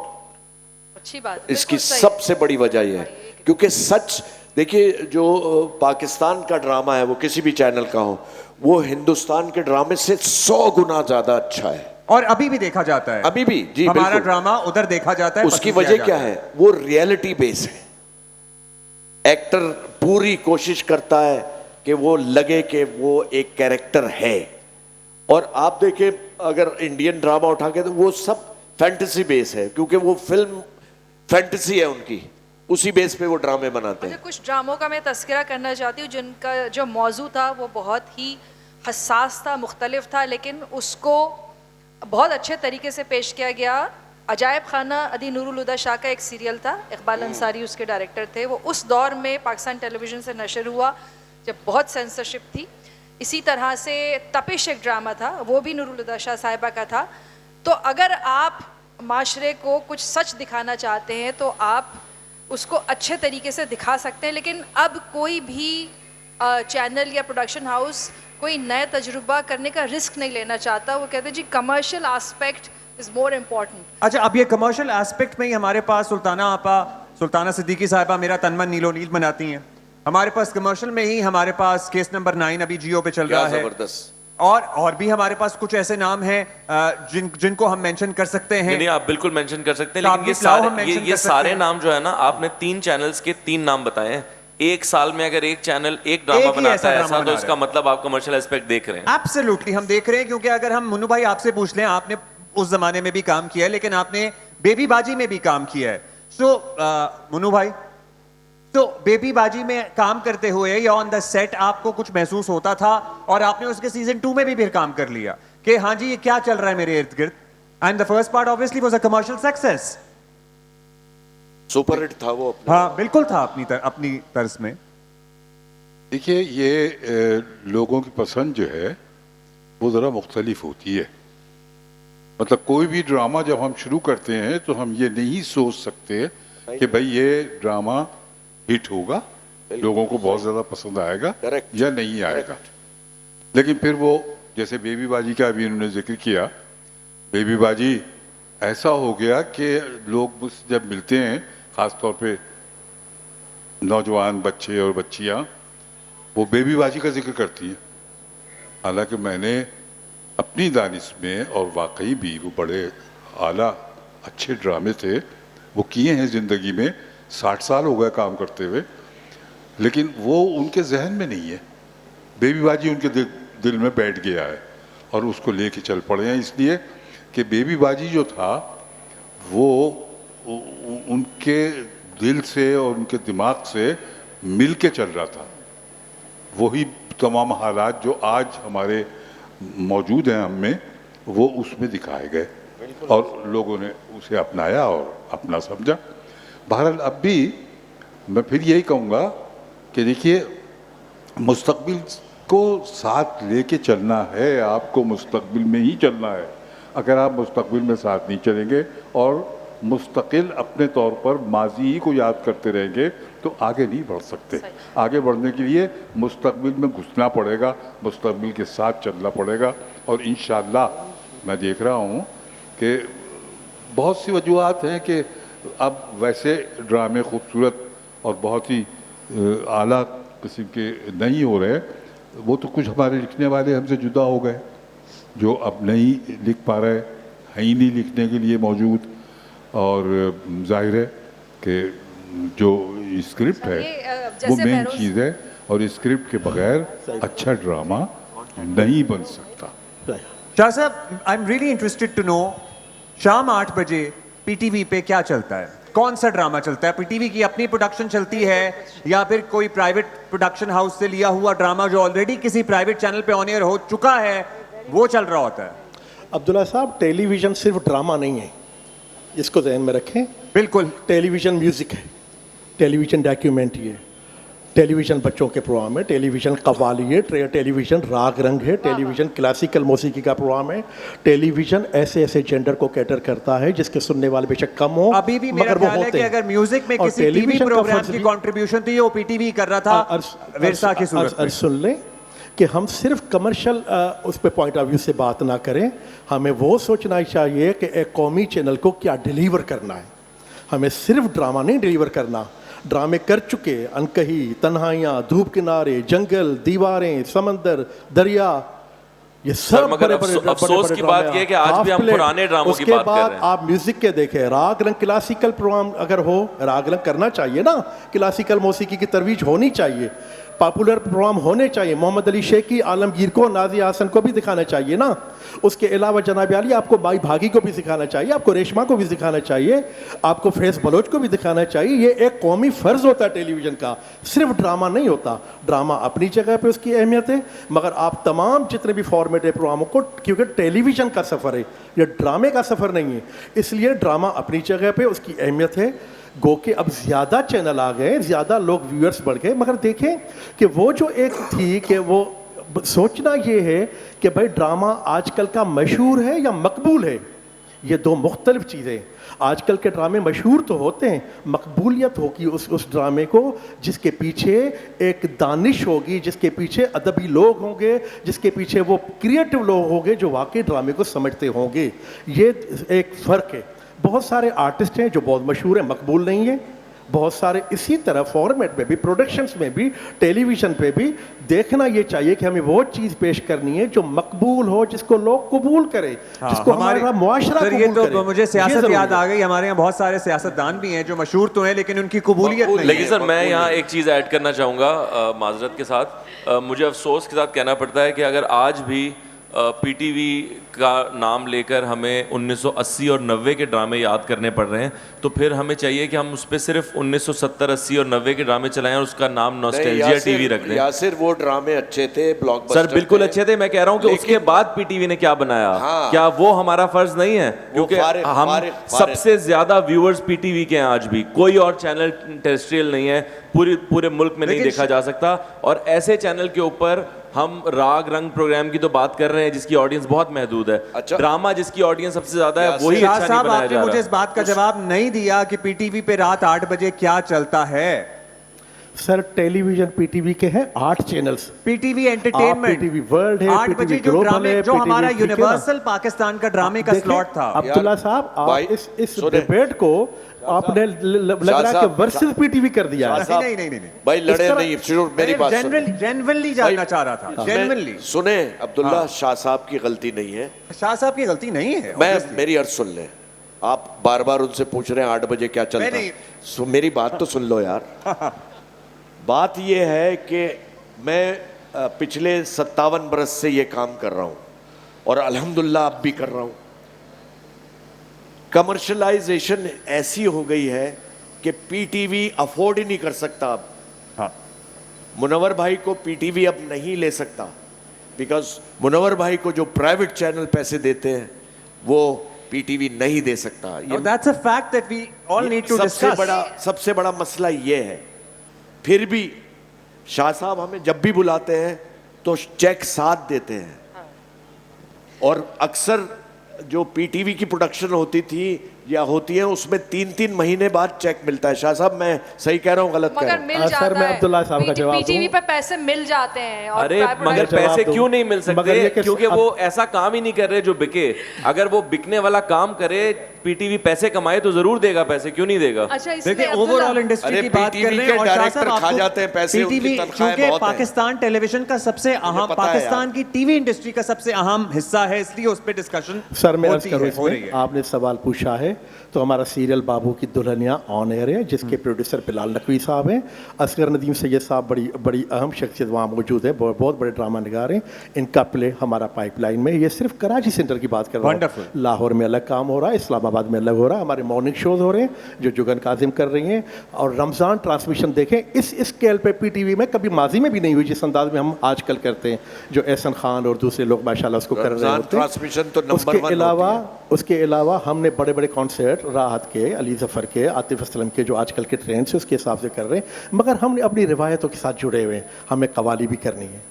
अच्छी बात, इसकी बिल्कुल सही। सबसे बड़ी वजह यह है, क्योंकि सच देखिए, जो पाकिस्तान का ड्रामा है वो किसी भी चैनल का हो, वो हिंदुस्तान के ड्रामे से 100 गुना ज्यादा अच्छा है, और अभी भी देखा जाता है। अभी भी। जी हमारा बिल्कुल। ड्रामा उधर देखा जाता है। उसकी पसंद किया वजह क्या जाता है? वो रियलिटी बेस है। एक्टर पूरी कोशिश करता है कि वो लगे कि वो एक कैरेक्टर है, और आप देखें अगर इंडियन ड्रामा उठा के तो वो सब फैंटेसी बेस है, क्योंकि वो फिल्म फैंटेसी है उनकी, उसी बेस पे वो ड्रामे बनाते अच्छा, हैं। कुछ ड्रामों का मैं तस्करा करना चाहती हूँ जिनका जो मौजू था वो बहुत ही हसास था, मुख्तलिफ था, लेकिन उसको बहुत अच्छे तरीके से पेश किया गया। अजायब खाना अदी नूरुल हुदा शाह का एक सीरियल था, इकबाल अंसारी उसके डायरेक्टर थे। वो उस दौर में पाकिस्तान टेलीविज़न से नशर हुआ जब बहुत सेंसरशिप थी। इसी तरह से तपिश एक ड्रामा था, वो भी नूरुल हुदा शाह साहिबा का था। तो अगर आप माशरे को कुछ सच दिखाना चाहते हैं तो आप उसको अच्छे तरीके से दिखा सकते हैं, लेकिन अब कोई भी चैनल या प्रोडक्शन हाउस कोई नया तजुर्बा करने का रिस्क नहीं लेना चाहता। वो कहते हैं जी commercial aspect is more important. अच्छा, अब ये कमर्शियल एस्पेक्ट में ही हमारे पास सुल्ताना आपा, सुल्ताना सिद्दीकी साहिबा मेरा तनमन नीलो नील बनाती हैं। हमारे पास कमर्शियल में ही हमारे पास केस नंबर 9 अभी जियो पे चल क्या रहा है, जबरदस्त। और भी हमारे पास कुछ ऐसे नाम हैं जिनको हम मेंशन कर सकते हैं। नहीं, आप बिल्कुल मेंशन कर सकते हैं, तो लेकिन ये आप लाओ, हम सारे mention ये कर सकते सारे हैं। नाम जो है ना, आपने 3 चैनल्स के 3 नाम बताए हैं। एक साल में अगर एक चैनल एक ड्रामा एक ही बनाता ऐसा है ड्रामा ऐसा, तो बना इसका रहा है। मतलब आप कमर्शियल एस्पेक्ट देख रहे हैं। एब्सोल्युटली हम देख रहे हैं, क्योंकि अगर हम मुन्नू भाई आपसे पूछ लें, आपने उस जमाने में भी काम किया है, लेकिन आपने बेबी बाजी में भी काम किया है। सो मुन्नू भाई, तो बेबी बाजी में काम करते हुए या ऑन द सेट आपको कुछ महसूस होता था, और आपने उसके सीजन 2 में भी फिर काम कर लिया कि हाँ जी ये क्या चल रहा है मेरे इर्द गिर्द, and the first part obviously was a commercial success. Super hit था वो अपने। हाँ बिल्कुल था, अपनी तर्ज में। देखिए, ये लोगों की पसंद जो है वो ज़रा मुख्तलिफ होती है। मतलब कोई भी ड्रामा जब हम शुरू करते हैं तो हम ये नहीं सोच सकते कि भाई ये ड्रामा हिट होगा, लोगों को बहुत ज़्यादा पसंद आएगा Correct. या नहीं आएगा। लेकिन फिर वो जैसे बेबी बाजी का अभी उन्होंने जिक्र किया, बेबी बाजी ऐसा हो गया कि लोग मुझसे जब मिलते हैं ख़ास तौर पे नौजवान बच्चे और बच्चियां वो बेबीबाजी का जिक्र करती हैं। हालांकि मैंने अपनी दानिश में, और वाकई भी वो बड़े आला अच्छे ड्रामे थे, वो किए हैं ज़िंदगी में, 60 साल हो गए काम करते हुए, लेकिन वो उनके जहन में नहीं है। बेबीबाजी उनके दिल में बैठ गया है और उसको लेके चल पड़े हैं, इसलिए कि बेबीबाजी जो था वो उनके दिल से और उनके दिमाग से मिल के चल रहा था। वही तमाम हालात जो आज हमारे मौजूद हैं हम में, वो उसमें दिखाए गए और लोगों ने उसे अपनाया और अपना समझा। बहरहाल अब भी मैं फिर यही कहूँगा कि देखिए, मुस्तकबिल को साथ लेके चलना है, आपको मुस्तकबिल में ही चलना है। अगर आप मुस्तकबिल में साथ नहीं चलेंगे और मुस्तकिल अपने तौर पर माजी ही को याद करते रहेंगे तो आगे नहीं बढ़ सकते। आगे बढ़ने के लिए मुस्तकबिल में घुसना पड़ेगा, मुस्तकबिल के साथ चलना पड़ेगा। और इंशाअल्लाह मैं देख रहा हूँ कि बहुत सी वजूहात हैं कि अब वैसे ड्रामे खूबसूरत और बहुत ही आला किस्म के नहीं हो रहे। वो तो कुछ हमारे लिखने वाले हमसे जुदा हो गए, जो अब नहीं लिख पा रहे, हैं ही नहीं लिखने के लिए मौजूद। और जाहिर है कि जो स्क्रिप्ट है वो मेन चीज़ है, और स्क्रिप्ट के बगैर अच्छा ड्रामा नहीं बन सकता। शाह साहब, I am really interested to know, शाम 8 बजे पीटीवी पे क्या चलता है? कौन सा ड्रामा चलता है? पीटीवी की अपनी प्रोडक्शन चलती है या फिर कोई प्राइवेट प्रोडक्शन हाउस से लिया हुआ ड्रामा जो ऑलरेडी किसी प्राइवेट चैनल पे ऑन एयर हो चुका है वो चल रहा होता है? अब्दुल्ला साहब, टेलीविज़न सिर्फ ड्रामा नहीं है, इसको ध्यान में रखें। बिल्कुल। टेलीविज़न म्यूज़िक है, टेलीविज़न डॉक्यूमेंट्री है, टेलीविज़न बच्चों के प्रोग्राम है, टेलीविज़न कव्वाली है, टेलीविज़न राग रंग है, टेलीविज़न क्लासिकल मौसीकी का प्रोग्राम है। टेलीविज़न ऐसे ऐसे जेंडर को कैटर करता है जिसके सुनने वाले बेशक कम हो, अभी भी मेरा ख्याल है कि अगर म्यूजिक में किसी टीवी प्रोग्राम की कंट्रीब्यूशन थी वो पीटीवी कर रहा था विरसा की सूरत में। सुन लें कि हम सिर्फ कमर्शियल उस पे पॉइंट ऑफ व्यू से बात ना करें, हमें वो सोचना चाहिए कि एक कौमी चैनल को क्या डिलीवर करना है। हमें सिर्फ ड्रामा नहीं डिलीवर करना, ड्रामे कर चुके अनकही, तन्हाइयाँ, धूप किनारे, जंगल, दीवारें, समंदर, दरिया, ये सब बड़े बड़े अफसोस की बात यह है कि आज भी हम पुराने ड्रामों की बात कर रहे हैं। आप म्यूजिक के देखें, राग रंग क्लासिकल प्रोग्राम अगर हो, राग रंग करना चाहिए ना, क्लासिकल मौसीकी की तरवीज होनी चाहिए, पॉपुलर प्रोग्राम होने चाहिए। मोहम्मद अली शेखी, आलमगीर को, नाजिया हसन को भी दिखाना चाहिए ना। उसके अलावा जनाब आली आपको माई भागी को भी सिखाना चाहिए, आपको रेशमा को भी सिखाना चाहिए, आपको फैज बलोच को भी दिखाना चाहिए। ये एक कौमी फ़र्ज़ होता है टेलीविज़न का, सिर्फ ड्रामा नहीं होता। ड्रामा अपनी जगह पे उसकी अहमियत है, मगर आप तमाम जितने भी फॉर्मेट है प्रोग्रामों को, क्योंकि टेलीविज़न का सफ़र है, ये ड्रामे का सफ़र नहीं है, इसलिए ड्रामा अपनी जगह पर उसकी अहमियत है। गो के अब ज़्यादा चैनल आ गए, ज़्यादा लोग व्यूअर्स बढ़ गए, मगर देखें कि वो जो एक थी कि वो सोचना ये है कि भाई ड्रामा आजकल का मशहूर है या मकबूल है, ये दो मुख्तलिफ चीज़ें। आजकल के ड्रामे मशहूर तो होते हैं, मकबूलियत होगी उस ड्रामे को जिसके पीछे एक दानिश होगी, जिसके पीछे अदबी लोग होंगे, जिसके पीछे वो क्रिएटिव लोग होंगे जो वाकई ड्रामे को समझते होंगे। ये एक फ़र्क है। बहुत सारे आर्टिस्ट हैं जो बहुत मशहूर हैं, मकबूल नहीं है। बहुत सारे इसी तरह फॉर्मेट में भी, प्रोडक्शंस में भी, टेलीविज़न पे भी देखना ये चाहिए कि हमें वो चीज़ पेश करनी है जो मकबूल हो, जिसको लोग कबूल करें, जिसको हमारा मुआशरा कबूल करे। तो मुझे सियासत याद आ गई, हमारे यहाँ बहुत सारे सियासतदान भी हैं जो मशहूर तो हैं लेकिन उनकी कबूलियत नहीं है। लेकिन सर मैं यहाँ एक चीज़ ऐड करना चाहूँगा माजरत के साथ। मुझे अफसोस के साथ कहना पड़ता है कि अगर आज भी पीटीवी का नाम लेकर हमें 1980 और 90 के ड्रामे याद करने पड़ रहे हैं, तो फिर हमें चाहिए कि हम उस पर सिर्फ 1970, 80 और 90 के ड्रामे चलाएं और उसका नाम नॉस्टैल्जिया टीवी रख दें। यासिर, वो ड्रामे अच्छे थे, ब्लॉकबस्टर सर बिल्कुल अच्छे थे। मैं कह रहा हूं कि उसके बाद पीटीवी ने क्या बनाया, क्या वो हमारा फर्ज नहीं है? क्योंकि हम सबसे ज्यादा व्यूअर्स पीटीवी के हैं आज भी, कोई और चैनल टेरेस्ट्रियल नहीं है, पूरे मुल्क में नहीं देखा जा सकता। और ऐसे चैनल के ऊपर हम राग रंग प्रोग्राम की तो बात कर रहे हैं जिसकी ऑडियंस बहुत महदूद है। अच्छा। ड्रामा जिसकी ऑडियंस सबसे ज्यादा है वही अच्छा नहीं बनाया जा रहा। आपने मुझे इस बात का जवाब नहीं दिया कि पीटीवी पे रात 8 बजे क्या चलता है। सर टेलीविजन पीटीवी के हैं 8 channels. PTV entertainment, PTV world है, 8 बजे पीटीवी जो ग्लोबल ड्रामे, है, जो हमारा पीटीवी ठीक है ना? यूनिवर्सल पाकिस्तान का ड्रामे का देखें, स्लॉट था। अब्दुल्ला साहब, भाई, आप इस सुने। डिबेट को आपने लग रहा है कि साहब, वर्सेस पीटीवी कर दिया है। साहब, नहीं। भाई लड़े तरह- नहीं, सुनो मेरी बात सुनो। जेनरली जानना चाह रहा था, जेनरली। सुने अब्दुल्ला, शाह साहब की गलती नहीं है। शाह साहब की गलती नहीं है। मैं मेरी अर्ज सुन ले, आप बार बार उनसे पूछ रहे हैं 8 बजे क्या चलता नहीं। है। मेरी बात तो सुन लो यार। बात ये है कि मैं पिछले 57 बरस से ये काम कर रहा हूं और अल्हम्दुलिल्लाह अब भी कर रहा हूं। कमर्शलाइजेशन ऐसी हो गई है कि पीटीवी अफोर्ड ही नहीं कर सकता अब। हाँ। मुनव्वर भाई को पीटीवी अब नहीं ले सकता, बिकॉज मुनव्वर भाई को जो प्राइवेट चैनल पैसे देते हैं वो पीटीवी नहीं दे सकता। That's a fact that we all need to discuss. सबसे बड़ा मसला ये है। फिर भी शाह साहब हमें जब भी बुलाते हैं तो चेक साथ देते हैं, और अक्सर जो पीटीवी की प्रोडक्शन होती थी या होती है उसमें 3-3 महीने बाद चेक मिलता है। शाह साहब मैं सही कह रहा हूँ गलत कह रहा मगर हूँ? मिल जाता सर, मैं अब्दुल्ला साहब का जवाब पीटीवी दूं। पे पैसे मिल जाते हैं। और अरे प्राइवेट मगर जवाब पैसे दूं। क्यों नहीं मिल मगर ये सकते? कि क्योंकि वो ऐसा काम ही नहीं कर रहे जो बिके। अगर वो बिकने वाला काम करे, पीटीवी पैसे कमाए तो जरूर देगा पैसे, क्यों नहीं देगा? अच्छा, इसमें देखिए अब्दुल्ला- ओवरऑल इंडस्ट्री अरे की बात कर PTV रहे के हैं और शाह डायरेक्टर साहब खा आपको जाते हैं पैसे, उनकी PTV तनख्वाहें क्योंकि बहुत हैं। पाकिस्तान टेलीविजन का सबसे अहम, पता है पाकिस्तान की टीवी इंडस्ट्री का सबसे अहम हिस्सा है, इसलिए उस पर डिस्कशन सर मैं अर्ज होती करूं है, हो रही इसमें, है। आपने सवाल पूछा है तो हमारा सीरियल बाबू की दुल्हनिया ऑन एयर है, जिसके प्रोड्यूसर बिलाल नकवी साहब हैं। असगर नदीम सैयद साहब बड़ी बड़ी अहम शख्सियत वहाँ मौजूद है, बहुत बड़े ड्रामा निगार हैं। इनका प्ले हमारा पाइपलाइन में। ये सिर्फ कराची सेंटर की बात कर रहा Wonderful. हूँ, लाहौर में अलग काम हो रहा है, इस्लामाबाद में अलग हो रहा है, हमारे मॉर्निंग शोज हो रहे हैं जो जुगन काजिम कर रही हैं, और रमज़ान ट्रांसमिशन देखें इस स्केल पे पीटीवी में कभी माजी में भी नहीं हुई जिस अंदाज में हम आजकल करते हैं, जो एहसन खान और दूसरे लोग माशाल्लाह उसको कर रहे रमजान होते हैं। ट्रांसमिशन तो नंबर उसके 1 अलावा होती है। उसके अलावा हमने बड़े बड़े कॉन्सर्ट राहत के, अली जफ़र के, आतिफ असलम के, जो आजकल के ट्रेंड से उसके हिसाब से कर रहे हैं। मगर हमने अपनी रिवायतों के साथ जुड़े हुए हैं। हमें कवाली भी करनी है,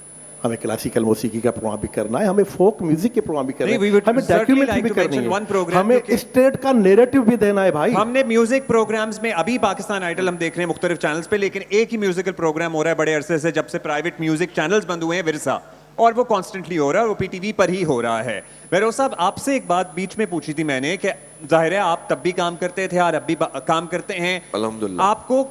हमें क्लासिकल मौसीकी का प्रोग्राम भी करना है, हमें फोक म्यूजिक के प्रोग्राम भी करना नहीं, we है, would हमें certainly डॉक्यूमेंट्री like भी to करनी mention one है, program हमें क्योंकि- स्टेट का नैरेटिव भी देना है भाई। हमने म्यूजिक प्रोग्राम्स में अभी पाकिस्तान आइडल हम देख रहे हैं मुख्तलिफ चैनल्स पे, लेकिन एक ही म्यूजिकल प्रोग्राम हो रहा है बड़े अरसे से, जब से प्राइवेट म्यूजिक चैनल्स बंद हुए हैं विरसा, और वो कॉन्स्टेंटली हो रहा है, वो पीटीवी पर ही हो रहा है। बेरोज साहब, आपसे एक बात बीच में पूछी थी मैंने कि जाहिर है आप तब भी काम करते थे और अब भी काम करते हैं, अल्हम्दुलिल्लाह। आपको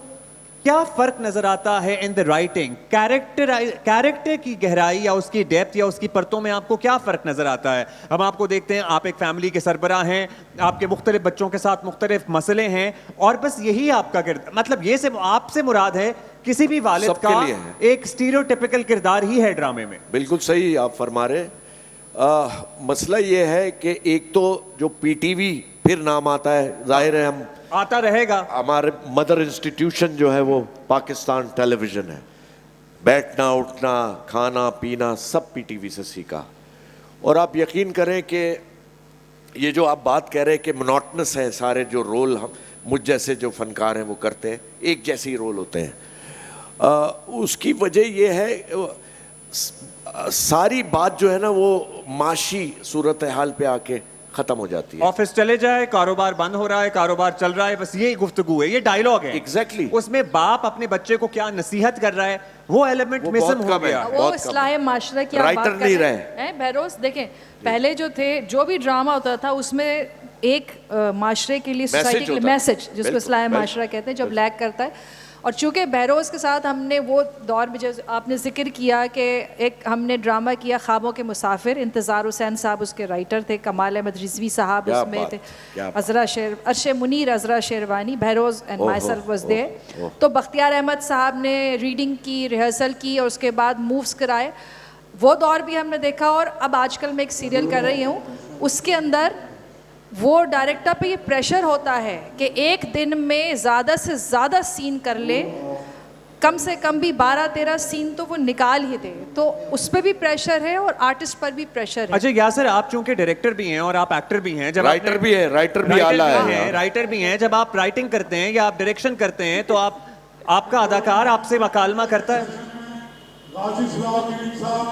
क्या फर्क नजर आता है इन द राइटिंग? कैरेक्टर की गहराई या उसकी डेप्थ या उसकी परतों में आपको क्या फर्क नजर आता है? हम आपको देखते हैं, आप एक फैमिली के सरबराह हैं, आपके मुख्तलिफ बच्चों के साथ मुख्तलिफ मसले हैं, और बस यही आपका मतलब ये से आपसे मुराद है किसी भी वालिद सबके का लिए है। एक स्टीरियोटिपिकल किरदार ही है ड्रामे में। बिल्कुल सही आप फरमा रहे। मसला ये है कि एक तो जो पीटीवी फिर नाम आता है, जाहिर है हम आता रहेगा। हमारे मदर इंस्टीट्यूशन जो है वो पाकिस्तान टेलीविजन है। बैठना उठना खाना पीना सब पीटीवी से सीखा। और आप यकीन करें कि ये जो आप बात कह रहे हैं कि मोनोटनस है, सारे जो रोल हम मुझ जैसे जो फनकार हैं वो करते हैं, एक जैसे ही रोल होते हैं। उसकी वजह ये है सारी बात जो है ना वो माशी सूरत हाल पे आके खत्म हो जाती है। ऑफिस चले जाए, कारोबार बंद हो रहा है, कारोबार चल रहा है, बस यही गुफ्तगू है, ये डायलॉग है। Exactly. उसमें बाप अपने बच्चे को क्या नसीहत कर रहा है, वो एलिमेंट वो मिसिंग बहुत हो कम है। गया। वो बहुत कम इस्लाह माशरा की आप राइटर बात कर नहीं रहे रहे। हैं बहरोज। देखें, पहले जो थे, जो भी ड्रामा होता था उसमें एक माशरे के लिए, सोसाइटी के लिए होता। मैसेज, जिसको बिल्कुल, इस्लाह बिल्कुल। माशरा कहते हैं, जब लैग करता है। और चूंकि बहरोज के साथ हमने वो दौर में, जैसे आपने जिक्र किया कि एक हमने ड्रामा किया ख्वाबों के मुसाफिर, इंतज़ार हुसैन साहब उसके राइटर थे, कमाल अहमद रिजवी साहब क्या उसमें बात, थे, क्या बात। Arshe Munir, Azra Sherwani, Behroz and myself was there. तो बख्तियार अहमद साहब ने रीडिंग की, रिहर्सल की, और उसके बाद मूव्स कराए। वो दौर भी हमने देखा। और अब आजकल मैं एक सीरियल कर रही हूँ, उसके अंदर वो डायरेक्टर पे ये प्रेशर होता है कि एक दिन में ज़्यादा से ज़्यादा सीन कर ले, कम से कम भी 12-13 सीन तो वो निकाल ही दे। तो उस पर भी प्रेशर है और आर्टिस्ट पर भी प्रेशर है। अच्छा यासर, आप चूंकि डायरेक्टर भी हैं और आप एक्टर भी हैं, जब राइटर भी है, राइटर भी आला है। राइटर भी हैं, जब आप राइटिंग करते हैं या आप डायरेक्शन करते हैं, तो आपका अदाकार आपसे मकालमा करता है? गाजी सलाहुद्दीन साहब,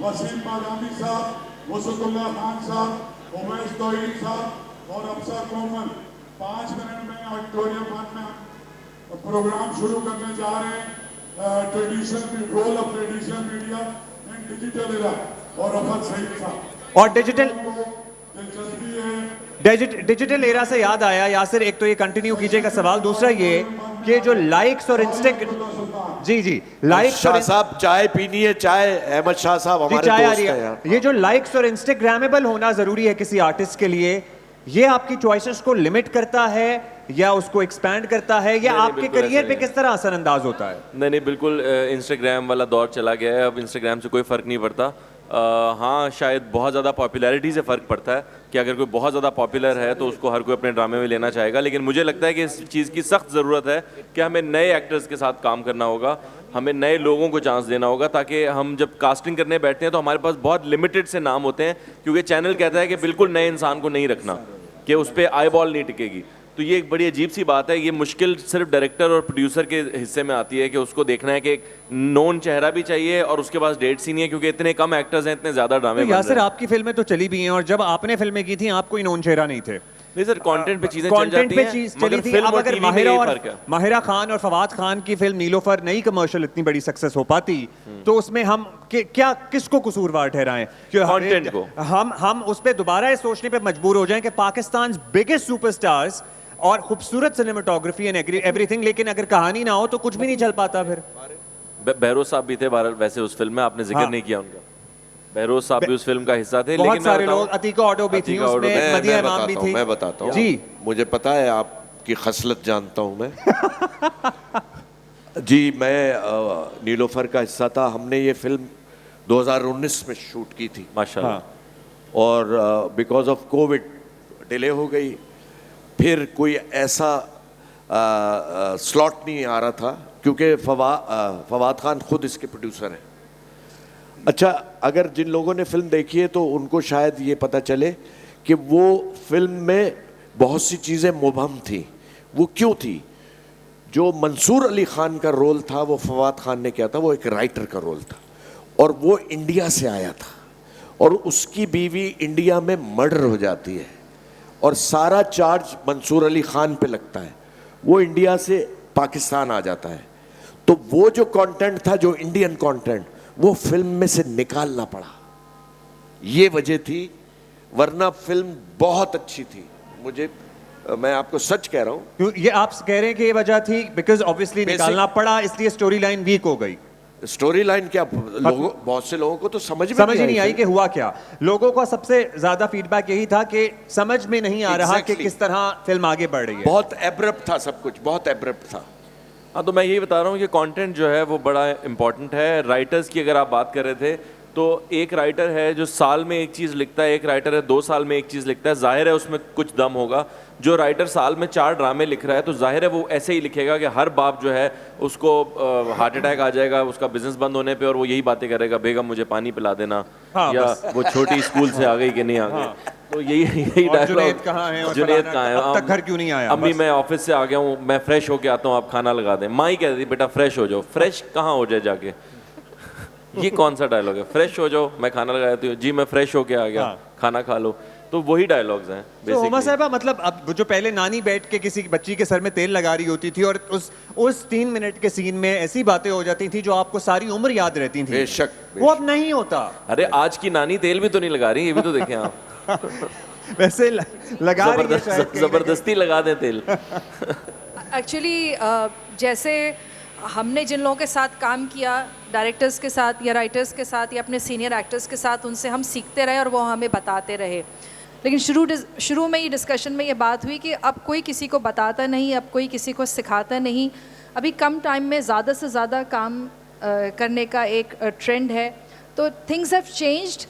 वसीम बादामी साहब, मुसद्दुल्लाह खान साहब, उमैश तोहीन साहब और अफसर कोमल 5 मिनट में ऑडिटोरियम में प्रोग्राम शुरू करने जा रहे हैं। Traditional role of traditional media in digital era और रफत सईद साहब और डिजिटल दिलचस्पी है डिजिटल एरा से याद आया यासिर, एक तो ये कंटिन्यू कीजिएगा सवाल, दूसरा ये कि जो लाइक्स और जी लाइक्स शाह साहब चाय पीनी है, चाय अहमद शाह साहब हमारे चाय आ दोस्त रही हैं है। यार। ये जो लाइक्स और इंस्टाग्रामेबल होना जरूरी है किसी आर्टिस्ट के लिए, ये आपकी चॉइसेस को लिमिट करता है या उसको एक्सपैंड करता है या नहीं, आपके बिल्कुल करियर ऐसा पे नहीं किस तरह असरअंदाज होता है? नहीं बिल्कुल इंस्टाग्राम वाला दौर चला गया है, अब इंस्टाग्राम से कोई फ़र्क नहीं पड़ता। हाँ शायद बहुत ज़्यादा पॉपुलैरिटी से फ़र्क पड़ता है कि अगर कोई बहुत ज़्यादा पॉपुलर है तो उसको हर कोई अपने ड्रामे में लेना चाहेगा, लेकिन मुझे लगता है कि इस चीज़ की सख्त ज़रूरत है कि हमें नए एक्टर्स के साथ काम करना होगा, हमें नए लोगों को चांस देना होगा, ताकि हम जब कास्टिंग करने बैठते हैं तो हमारे पास बहुत लिमिटेड से नाम होते हैं, क्योंकि चैनल कहता है कि बिल्कुल नए इंसान को नहीं रखना, कि उस पर आई बॉल नहीं टिकेगी। तो ये एक बड़ी अजीब सी बात है, ये मुश्किल सिर्फ डायरेक्टर और प्रोड्यूसर के हिस्से में आती है कि उसको देखना है कि एक नोन चेहरा भी चाहिए और उसके पास डेट्स ही नहीं है, क्योंकि इतने कम एक्टर्स हैं, इतने ज़्यादा ड्रामे बन रहे यासिर हैं। आपकी फिल्में तो चली भी हैं और जब आपने फिल्में की थी आप कोई नॉन चेहरा नहीं थे। नहीं सर, कंटेंट पे चीज़ें चल कंटेंट जाती पे हैं, चीज मगर चली थी। फिल्म अब और अगर टीवी में यही फर्क है। माहिरा खान और फवाद खान की फिल्म नीलोफर नई कमर्शियल इतनी बड़ी सक्सेस हो पाती तो उसमें हम क्या किसको कसूरवार ठहराएं? Content को। हम उस पर दोबारा ये सोचने पे मजबूर हो जाएं कि पाकिस्तान बिगेस्ट सुपरस्टार्स और खूबसूरत सिनेमाटोग्राफी एंड एवरीथिंग, लेकिन अगर कहानी ना हो तो कुछ भी नहीं चल पाता। फिर बहरोज साहब भी थे वैसे उस फिल्म में, आपने जिक्र हाँ। नहीं किया उनका। बहरोज साहब भी उस फिल्म का हिस्सा थे, बहुत लेकिन मैं सारे बताऊं- लोग, अतीका ऑटो भी थी अतीका ऑटो उसमें, मैं मदिया इमाम भी बताता हूँ, थी। मैं बताता हूँ जी मुझे पता है आपकी खसलत जानता हूँ मैं। जी मैं नीलोफर का हिस्सा था। हमने ये फिल्म 2019 में शूट की थी माशाल्लाह। और बिकॉज ऑफ कोविड डिले हो गई, फिर कोई ऐसा स्लॉट नहीं आ रहा था, क्योंकि फवाद खान खुद इसके प्रोड्यूसर हैं। अच्छा, अगर जिन लोगों ने फिल्म देखी है तो उनको शायद ये पता चले कि वो फिल्म में बहुत सी चीज़ें मुबहम थी। वो क्यों थी? जो मंसूर अली खान का रोल था वो फवाद खान ने किया था, वो एक राइटर का रोल था और वो इंडिया से आया था और उसकी बीवी इंडिया में मर्डर हो जाती है और सारा चार्ज मंसूर अली खान पे लगता है। वो इंडिया से पाकिस्तान आ जाता है, तो वो जो कंटेंट था, जो इंडियन कंटेंट, वो फिल्म में से निकालना पड़ा। ये वजह थी, वरना फिल्म बहुत अच्छी थी। मैं आपको सच कह रहा हूँ। ये आप कह रहे हैं कि ये वजह थी बिकॉज ऑब्वियसली निकालना पड़ा, इसलिए स्टोरी लाइन वीक हो गई। स्टोरी लाइन क्या, बहुत से लोगों को तो समझ ही नहीं आई कि हुआ क्या। लोगों का सबसे ज्यादा फीडबैक यही था कि समझ में नहीं आ रहा कि किस तरह फिल्म आगे बढ़ रही है। बहुत एब्रप्ट था सब कुछ, बहुत एब्रप्ट था। हाँ, तो मैं यही बता रहा हूँ कि कंटेंट जो है वो बड़ा इंपॉर्टेंट है। राइटर्स की अगर आप बात कर रहे थे, तो एक राइटर है जो साल में एक चीज़ लिखता है, एक राइटर है 2 साल में एक चीज़ लिखता है। जाहिर है उसमें कुछ दम होगा। जो राइटर साल में 4 ड्रामे लिख रहा है, तो जाहिर है वो ऐसे ही लिखेगा कि हर बाप जो है उसको हार्ट अटैक आ जाएगा उसका बिजनेस बंद होने पे, और वो यही बातें करेगा, बेगम मुझे पानी पिला देना। हाँ, या बस। वो छोटी स्कूल से आ गई कि नहीं आ गई। तो यही और डायलॉग। जुनैद कहाँ है और जुनैद फलाना कहाँ है, अब तक घर क्यों नहीं आया? अम्मी बस। मैं ऑफिस से आ गया हूँ, मैं फ्रेश होके आता हूँ, आप खाना लगा दें। माँ ही कहती थी बेटा फ्रेश हो जाओ। फ्रेश कहाँ हो जाए जाके? ये कौन सा डायलॉग है? फ्रेश हो जाओ, मैं खाना लगा देती हूँ। जी मैं फ्रेश होके आ गया, खाना खा लो। तो वही डायलॉग्स हैं तो basically। उमा साहबा, मतलब अब जो पहले नानी बैठ के किसी बच्ची के सर में तेल लगा रही होती थी और उस 3 मिनट के सीन में ऐसी बातें हो जाती थी जो आपको सारी उम्र याद रहती थी, बेशक, वो अब नहीं होता। अरे आज की नानी तेल भी तो नहीं लगा रही, ये भी तो देखें आप। वैसे लगा रही है शायद कहीं ना जबरदस्ती लगा दें तेल। एक्चुअली जैसे हमने जिन लोगों के साथ काम किया, डायरेक्टर्स के साथ या राइटर्स के साथ या अपने सीनियर एक्टर्स के साथ, उनसे हम सीखते रहे और वो हमें बताते रहे। लेकिन शुरू में ही डिस्कशन में ये बात हुई कि अब कोई किसी को बताता नहीं, अब कोई किसी को सिखाता नहीं। अभी कम टाइम में ज़्यादा से ज़्यादा काम करने का एक ट्रेंड है, तो थिंग्स हैव चेंज्ड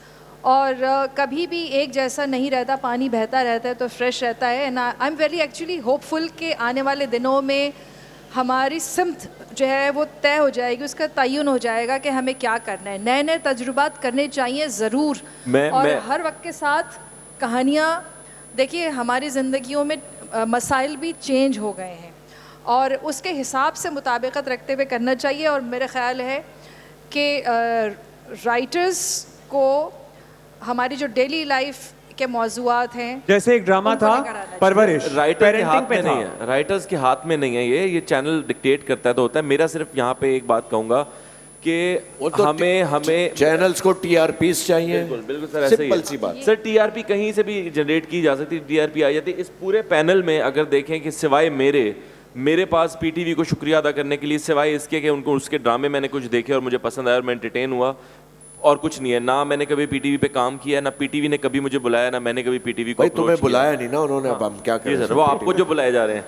और कभी भी एक जैसा नहीं रहता, पानी बहता रहता है तो फ्रेश रहता है। And I am very actually hopeful कि आने वाले दिनों में हमारी सिमत जो है वो तय हो जाएगी, उसका तयन हो जाएगा कि हमें क्या करना है। नए नए तजुर्बात करने चाहिए ज़रूर, और हर वक्त के साथ कहानियाँ। देखिए हमारी ज़िंदगियों में मसाइल भी चेंज हो गए हैं और उसके हिसाब से मुताबिकत रखते हुए करना चाहिए। और मेरा ख़्याल है कि राइटर्स को हमारी जो डेली लाइफ के मौज़ूआत हैं, जैसे एक ड्रामा उनको था लेकर आना परवरिश राइटर के पेरेंटिंग हाथ पे में था। नहीं है, राइटर्स के हाथ में नहीं है, ये चैनल डिक्टेट करता है तो होता है। मेरा सिर्फ यहाँ पे एक बात कहूंगा कि हमें चैनल्स को टीआरपीस चाहिए। बिल्कुल सर, ऐसे ही सिंपल है। सी बात। सर टीआरपी कहीं से भी जनरेट की जा सकती है, टीआरपी आ जाती है। इस पूरे पैनल में अगर देखें कि सिवाय मेरे पास पीटीवी को शुक्रिया अदा करने के लिए, सिवाय इसके कि उनको उसके ड्रामे मैंने कुछ देखे और मुझे पसंद आया और मैं एंटरटेन हुआ, और कुछ नहीं है। ना मैंने कभी पीटीवी पे काम किया, ना पीटीवी ने कभी मुझे बुलाया, ना मैंने कभी पीटीवी को भाई approach तुम्हें किया। बुलाया नहीं ना उन्होंने, अब हम क्या जी करें? सर, वो आपको जो बुलाए जा रहे हैं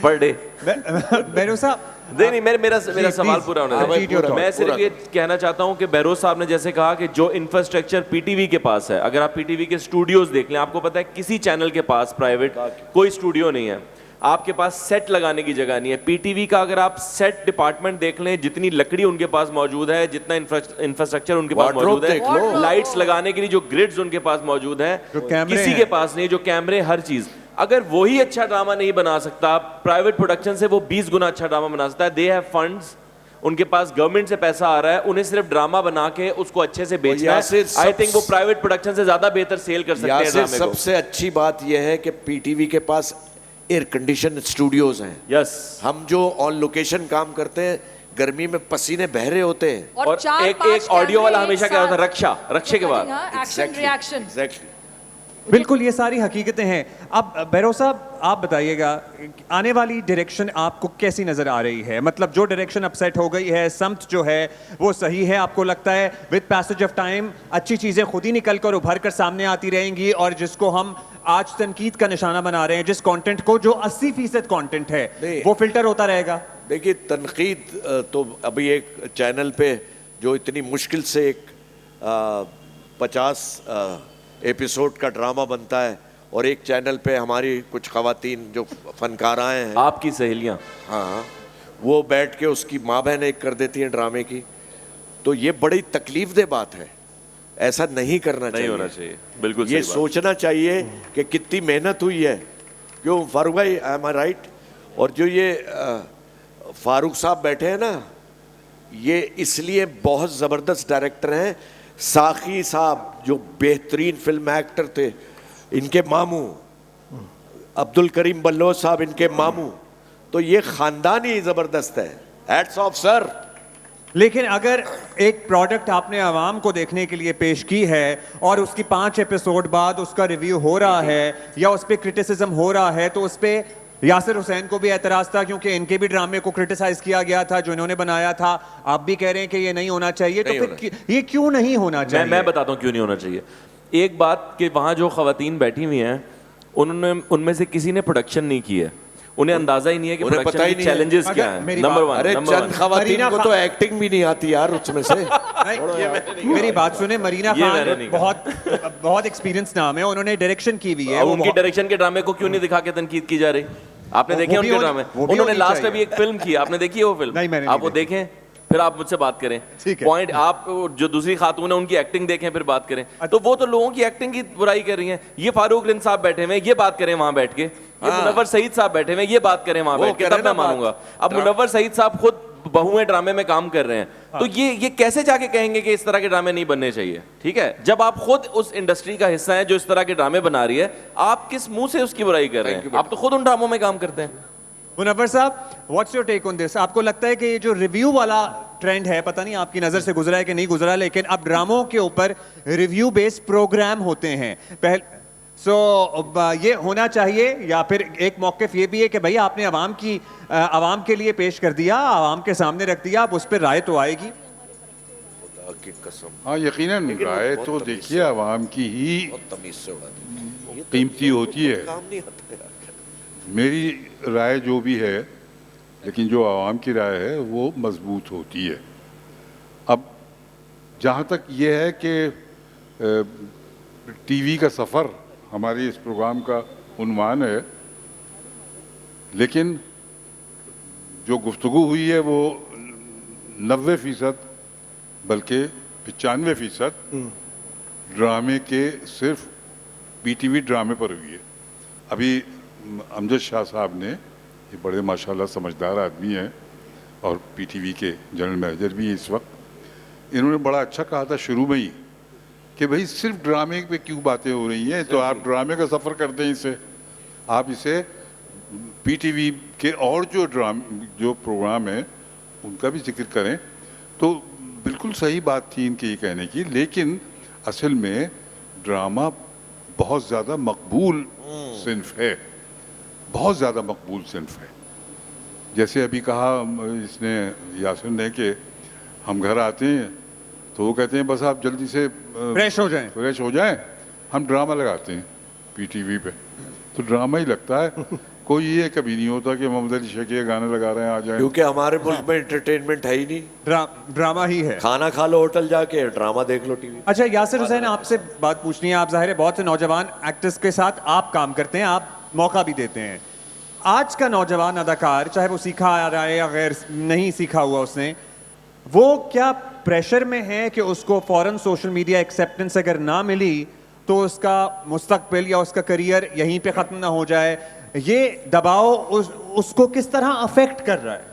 पर डे। बहरोज साहब नहीं, मेरा सवाल पूरा होने हाँ, भाई, दीजिए। पूरा, मैं सिर्फ पूरा। ये कहना चाहता हूँ कि बहरोज साहब ने जैसे कहा कि जो इंफ्रास्ट्रक्चर पीटीवी के पास है, अगर आप पीटीवी के स्टूडियोज देख लें, आपको पता है किसी चैनल के पास प्राइवेट कोई स्टूडियो नहीं है, आपके पास सेट लगाने की जगह नहीं है। पीटीवी का अगर आप सेट डिपार्टमेंट देख लें, जितनी लकड़ी उनके पास मौजूद है, जितना इंफ्रास्ट्रक्चर उनके पास Wardrobe मौजूद देख लो। है, लाइट्स लगाने के लिए जो ग्रिड्स उनके पास मौजूद है, जो कैमरे किसी हैं। के पास नहीं, जो कैमरे, हर चीज। अगर वही अच्छा ड्रामा नहीं बना सकता, प्राइवेट प्रोडक्शन से वो 20 गुना अच्छा ड्रामा बना सकता है। दे हैव फंड्स, उनके पास गवर्नमेंट से पैसा आ रहा है, उन्हें सिर्फ ड्रामा बना के उसको अच्छे से बेचना है। आई थिंक वो प्राइवेट प्रोडक्शन से ज्यादा बेहतर सेल कर सकते हैं यासिर, ड्रामे को। सबसे अच्छी बात यह है कि पीटीवी के पास एयर कंडीशन स्टूडियोज हैं। यस, हम जो ऑन लोकेशन काम करते हैं, गर्मी में पसीने बह रहे होते हैं। और चार एक पांच ऑडियो वाला कैमरे हमेशा एक क्या होता है, साथ। रक्षे के बाद एक्शन रिएक्शन। एग्जैक्टली। बिल्कुल, ये सारी हकीकतें हैं। अब बहरोज साहब आप बताइएगा, आने वाली डायरेक्शन आपको कैसी नजर आ रही है? मतलब जो डायरेक्शन अब सेट हो गई है, समत जो है वो सही है? आपको लगता है विद पैसेज ऑफ टाइम अच्छी चीजें खुद ही निकल कर उभर कर सामने आती रहेंगी, और जिसको हम आज तनकीद का निशाना बना रहे हैं, जिस कंटेंट को, जो 80% कंटेंट है, नहीं। वो फिल्टर होता रहेगा? देखिए, तनकीद तो अभी एक चैनल पे जो इतनी मुश्किल से एक 50 एपिसोड का ड्रामा बनता है, और एक चैनल पे हमारी कुछ खवातीन जो फनकाराएं हैं, आपकी सहेलियां, हाँ, वो बैठ के उसकी माँ बहन एक कर देती हैं ड्रामे की। तो ये बड़ी तकलीफदेह बात है, ऐसा नहीं करना नहीं चाहिए। होना चाहिए, बिल्कुल ये सही बात। सोचना चाहिए कि कितनी मेहनत हुई है। क्यों फारूक भाई, एम आई राइट? और जो ये फारूक साहब बैठे हैं ना, ये इसलिए बहुत ज़बरदस्त डायरेक्टर हैं। साखी साहब जो बेहतरीन फिल्म एक्टर थे, इनके मामू, अब्दुल करीम बल्लोच साहब इनके मामू, तो ये खानदान ही ज़बरदस्त है। Hats off sir. लेकिन अगर एक प्रोडक्ट आपने आवाम को देखने के लिए पेश की है और उसकी 5 एपिसोड बाद उसका रिव्यू हो रहा है या उस पर क्रिटिसिज्म हो रहा है, तो उस पर यासिर हुसैन को भी एतराज़ था, क्योंकि इनके भी ड्रामे को क्रिटिसाइज किया गया था जो इन्होंने बनाया था। आप भी कह रहे हैं कि ये नहीं होना चाहिए, तो फिर ये क्यों नहीं होना चाहिए? मैं बताता हूँ क्यों नहीं होना चाहिए। एक बात कि वहाँ जो खवातीन बैठी हुई हैं, उन्होंने, उनमें से किसी ने प्रोडक्शन नहीं की है, उन्हें अंदाजा ही नहीं है कि उन्हें पता प्रोडक्शन ही के नहीं है। चैलेंजेस क्या अगर हैं। मेरी नंबर बात- वन, अरे नंबर चंद वन। खवातीन मरीना को तो एक्टिंग भी नहीं आती यार उसमें से। मेरी बात सुने, मरीना ये मैंने खान नहीं कहा। बहुत एक्सपीरियंस नाम है, उन्होंने डायरेक्शन की हुई है। अब वो उनकी बहुत- डायरेक्शन के ड्रामे को क्यों नहीं दिखा के तनकीद की जा रही? आपने वो देखे भी उनके होनी- ड्रामे? वो भी उन्होंने होनी लास्ट चाहिए। अभी एक फिल्म की, आपने देखी है वो फिल्म? नहीं, मैंने आप वो नहीं देखें, फिर आप मुझसे बात करें। ठीक है। पॉइंट, आप जो दूसरी खातून है उनकी एक्टिंग देखें फिर बात करें। तो वो तो लोगों की एक्टिंग की बुराई कर रही हैं। ये फारूक रिंद साहब बैठे हुए हैं, ये बात करें वहां बैठ के। ये मुनव्वर सईद साहब बैठे हुए हैं, ये बात करें वहां वो बैठ के, करें तब ना मैं बात। मानूंगा। अब मुनव्वर सईद साहब खुद बहुएं ड्रामे में काम कर रहे हैं, तो ये कैसे जाके कहेंगे कि इस तरह के ड्रामे नहीं बनने चाहिए? ठीक है, जब आप खुद उस इंडस्ट्री का हिस्सा हैं जो इस तरह के ड्रामे बना रही है, आप किस मुंह से उसकी बुराई कर रहे हैं? आप तो खुद उन ड्रामों में काम करते हैं। मुनव्वर साहब, what's your take on this? आपको लगता है कि ये जो रिव्यू वाला ट्रेंड है, पता नहीं आपकी नजर से गुजरा है कि नहीं गुजरा, लेकिन अब ड्रामों के ऊपर रिव्यू बेस्ड प्रोग्राम होते हैं ये होना चाहिए, या फिर एक मौक़िफ़ ये भी है कि भाई आपने आवाम के लिए पेश कर दिया, आवाम के सामने रख दिया, अब उस पर राय तो आएगी? की कसम, हाँ, यकीनन राय तो देखिए आवाम की ही तमीज से उड़ा दी। कीमती होती है। काम नहीं आता यार। मेरी राय जो भी है, लेकिन जो आवाम की राय है वो मजबूत होती है। अब जहाँ तक ये है कि टीवी का सफ़र हमारी इस प्रोग्राम का उन्वान है, लेकिन जो गुफ्तगू हुई है वो 90% बल्कि 95% ड्रामे के सिर्फ पीटीवी ड्रामे पर हुई है। अभी अमजद शाह साहब ने, ये बड़े माशाल्लाह समझदार आदमी हैं और पीटीवी के जनरल मैनेजर भी हैं इस वक्त, इन्होंने बड़ा अच्छा कहा था शुरू में ही कि भाई सिर्फ ड्रामे पे क्यों बातें हो रही हैं, तो आप ड्रामे का सफ़र करते हैं इससे। आप इसे पीटीवी के और जो प्रोग्राम है उनका भी जिक्र करें तो बिल्कुल सही बात थी इनकी ये कहने की, लेकिन असल में ड्रामा बहुत ज़्यादा मकबूल सिन्फ है, बहुत ज़्यादा मकबूल सिन्फ है। जैसे अभी कहा इसने यासिर ने कि हम घर आते हैं तो वो कहते हैं बस आप जल्दी से फ्रेश हो जाएं, हम ड्रामा लगाते हैं पीटीवी पे, तो ड्रामा ही लगता है। कोई ये कभी नहीं होता कि मोहम्मद अली शेख ये गाने लगा रहे हैं आ जाए, क्योंकि हमारे मुल्क में एंटरटेनमेंट है ही नहीं, ड्रामा ही है। खाना खा लो होटल जाके, ड्रामा देख लो टीवी। अच्छा यासिर हुसैन, आपसे बात पूछनी है। आप जाहिर है बहुत से नौजवान एक्टर्स के साथ आप काम करते हैं, आप मौका भी देते हैं। आज का नौजवान अदाकार, चाहे वो सीखा आ रहा है या गैर नहीं सीखा हुआ उसने, वो क्या प्रेशर में है कि उसको फौरन सोशल मीडिया एक्सेप्टेंस अगर ना मिली तो उसका मुस्तकबिल या उसका करियर यहीं पे ख़त्म ना हो जाए? ये दबाव उसको किस तरह अफेक्ट कर रहा है?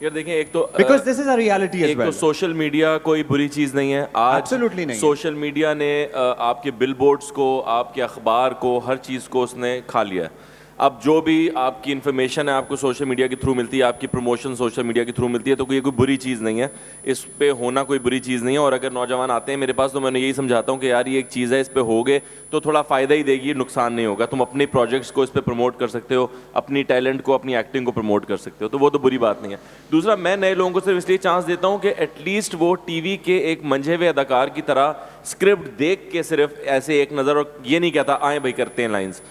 यार देखें, एक तो because this is a reality as एक वेल। तो सोशल मीडिया कोई बुरी चीज़ नहीं है। आज Absolutely नहीं है। सोशल मीडिया ने आपके बिलबोर्ड्स को, आपके अखबार को, हर चीज़ को उसने खा लिया है। अब जो भी आपकी इन्फॉर्मेशन है आपको सोशल मीडिया के थ्रू मिलती है, आपकी प्रमोशन सोशल मीडिया के थ्रू मिलती है, तो ये कोई बुरी चीज़ नहीं है, इस पे होना कोई बुरी चीज़ नहीं है। और अगर नौजवान आते हैं मेरे पास तो मैंने यही समझाता हूँ कि यार ये एक चीज़ है, इस पे होगे तो थोड़ा फ़ायदा ही देगी, नुकसान नहीं होगा। तुम अपने प्रोजेक्ट्स को इस पर प्रमोट कर सकते हो, अपनी टैलेंट को, अपनी एक्टिंग को प्रमोट कर सकते हो, तो वो तो बुरी बात नहीं है। दूसरा, मैं नए लोगों को सिर्फ इसलिए चांस देता हूँ कि एटलीस्ट वो टीवी के एक मंझे हुए अदाकार की तरह स्क्रिप्ट देख के सिर्फ ऐसे एक नज़र, और ये नहीं कहता आए भाई करते हैं लाइन्स।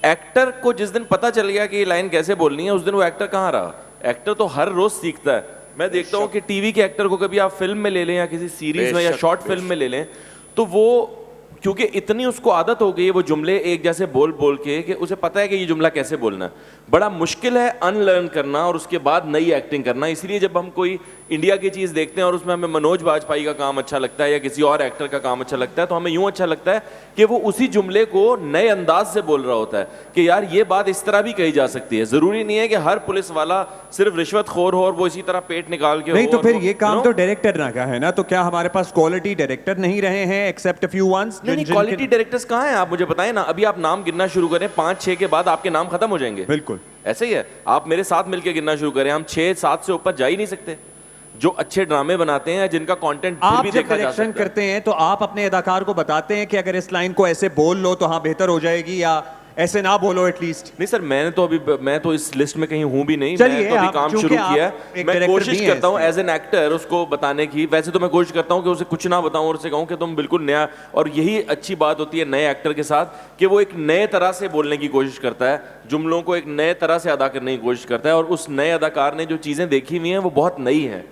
एक्टर को जिस दिन पता चल गया कि ये लाइन कैसे बोलनी है, उस दिन वो एक्टर कहाँ रहा? एक्टर तो हर रोज सीखता है। मैं देखता हूँ कि टीवी के एक्टर को कभी आप फिल्म में ले लें या किसी सीरीज में या शॉर्ट फिल्म में ले लें, तो वो क्योंकि इतनी उसको आदत हो गई है वो जुमले एक जैसे बोल बोल के कि उसे पता है कि ये जुमला कैसे बोलना है। बड़ा मुश्किल है अनलर्न करना और उसके बाद नई एक्टिंग करना। इसलिए जब हम कोई इंडिया की चीज़ देखते हैं और उसमें हमें मनोज बाजपेयी का काम अच्छा लगता है या किसी और एक्टर का काम अच्छा लगता है, तो हमें यूं अच्छा लगता है कि वो उसी जुमले को नए अंदाज से बोल रहा होता है कि यार ये बात इस तरह भी कही जा सकती है। ज़रूरी नहीं है कि हर पुलिस वाला सिर्फ रिश्वतखोर हो और वो इसी तरह पेट निकाल के नहीं, हो। तो फिर वो, ये काम तो डायरेक्टर ना का है ना, तो क्या हमारे पास क्वालिटी डायरेक्टर नहीं रहे हैं एक्सेप्ट अ फ्यू वंस? नहीं, क्वालिटी डायरेक्टर्स कहाँ हैं? आप मुझे बताएं ना। अभी आप नाम गिनना शुरू करें, 5-6 के बाद आपके नाम खत्म हो जाएंगे। बिल्कुल ऐसे ही है। आप मेरे साथ मिलकर गिनना शुरू करें, हम 6-7 से ऊपर जा ही नहीं सकते जो अच्छे ड्रामे बनाते हैं, जिनका कंटेंट आप भी जब देखा जा डायरेक्शन सकता है। करते हैं तो आप अपने अदाकार को बताते हैं कि अगर इस लाइन को ऐसे बोल लो तो हाँ बेहतर हो जाएगी, या ऐसे ना बोलो एटलीस्ट? नहीं सर, मैं तो इस लिस्ट में कहीं हूं भी नहीं। चलिए, मैं तो अभी आप- काम चूंकि शुरू आप किया एक है। मैं डायरेक्टर कोशिश भी हैं करता हूं इसमें। एज एन एक्टर उसको बताने की। वैसे तो मैं कोशिश करता हूं कि उसे कुछ ना बताऊं और उसे कहूं कि तुम बिल्कुल नया, और यही अच्छी बात होती है नए एक्टर के साथ कि वो एक नए तरह से बोलने की कोशिश करता है, जुमलों को एक नए तरह से अदा करने की कोशिश करता है, और उस नए अदाकार ने जो चीजें देखी हुई हैं वो बहुत नई हैं,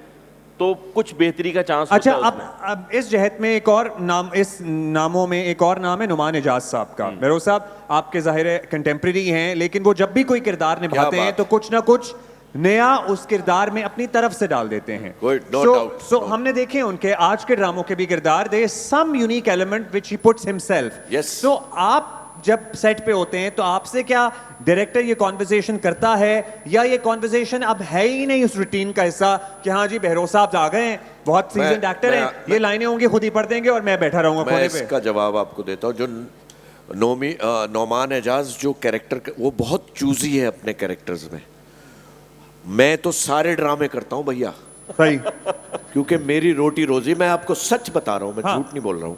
तो कुछ बेहतरी का चांस अच्छा, होता है उसमें। अब इस जहत में एक और नाम, इस नामों में एक और नाम है नुमान एजाज साहब का। बहरोज साहब आपके ज़ाहिर है कंटेम्प्रेरी हैं, लेकिन वो जब भी कोई किरदार निभाते हैं तो कुछ ना कुछ नया उस किरदार में अपनी तरफ से डाल देते हैं। no doubt. सो हमने देखे उनके आज के ड्रामों के भी किरदार, they some unique element which he puts himself. Yes. तो आप जब सेट पे होते हैं तो आपसे क्या डायरेक्टर ये कॉन्वर्सेशन करता है, या ये कॉन्वर्सेशन अब है ही नहीं उस रूटीन का हिस्सा कि हाँ जी बहरोज साहब आ गए हैं, बहुत सीजन्ड एक्टर हैं, ये लाइनें होंगी खुद ही पढ़ देंगे और मैं बैठा रहूंगा मैं कोने पे? इसका जवाब आपको देता हूँ। जो नोमान एजाज जो कैरेक्टर, वो बहुत चूजी है अपने कैरेक्टर्स में। मैं तो सारे ड्रामे करता हूँ भैया, सही। क्योंकि मेरी रोटी रोजी, मैं आपको सच बता रहा हूँ, मैं झूठ नहीं बोल रहा हूँ।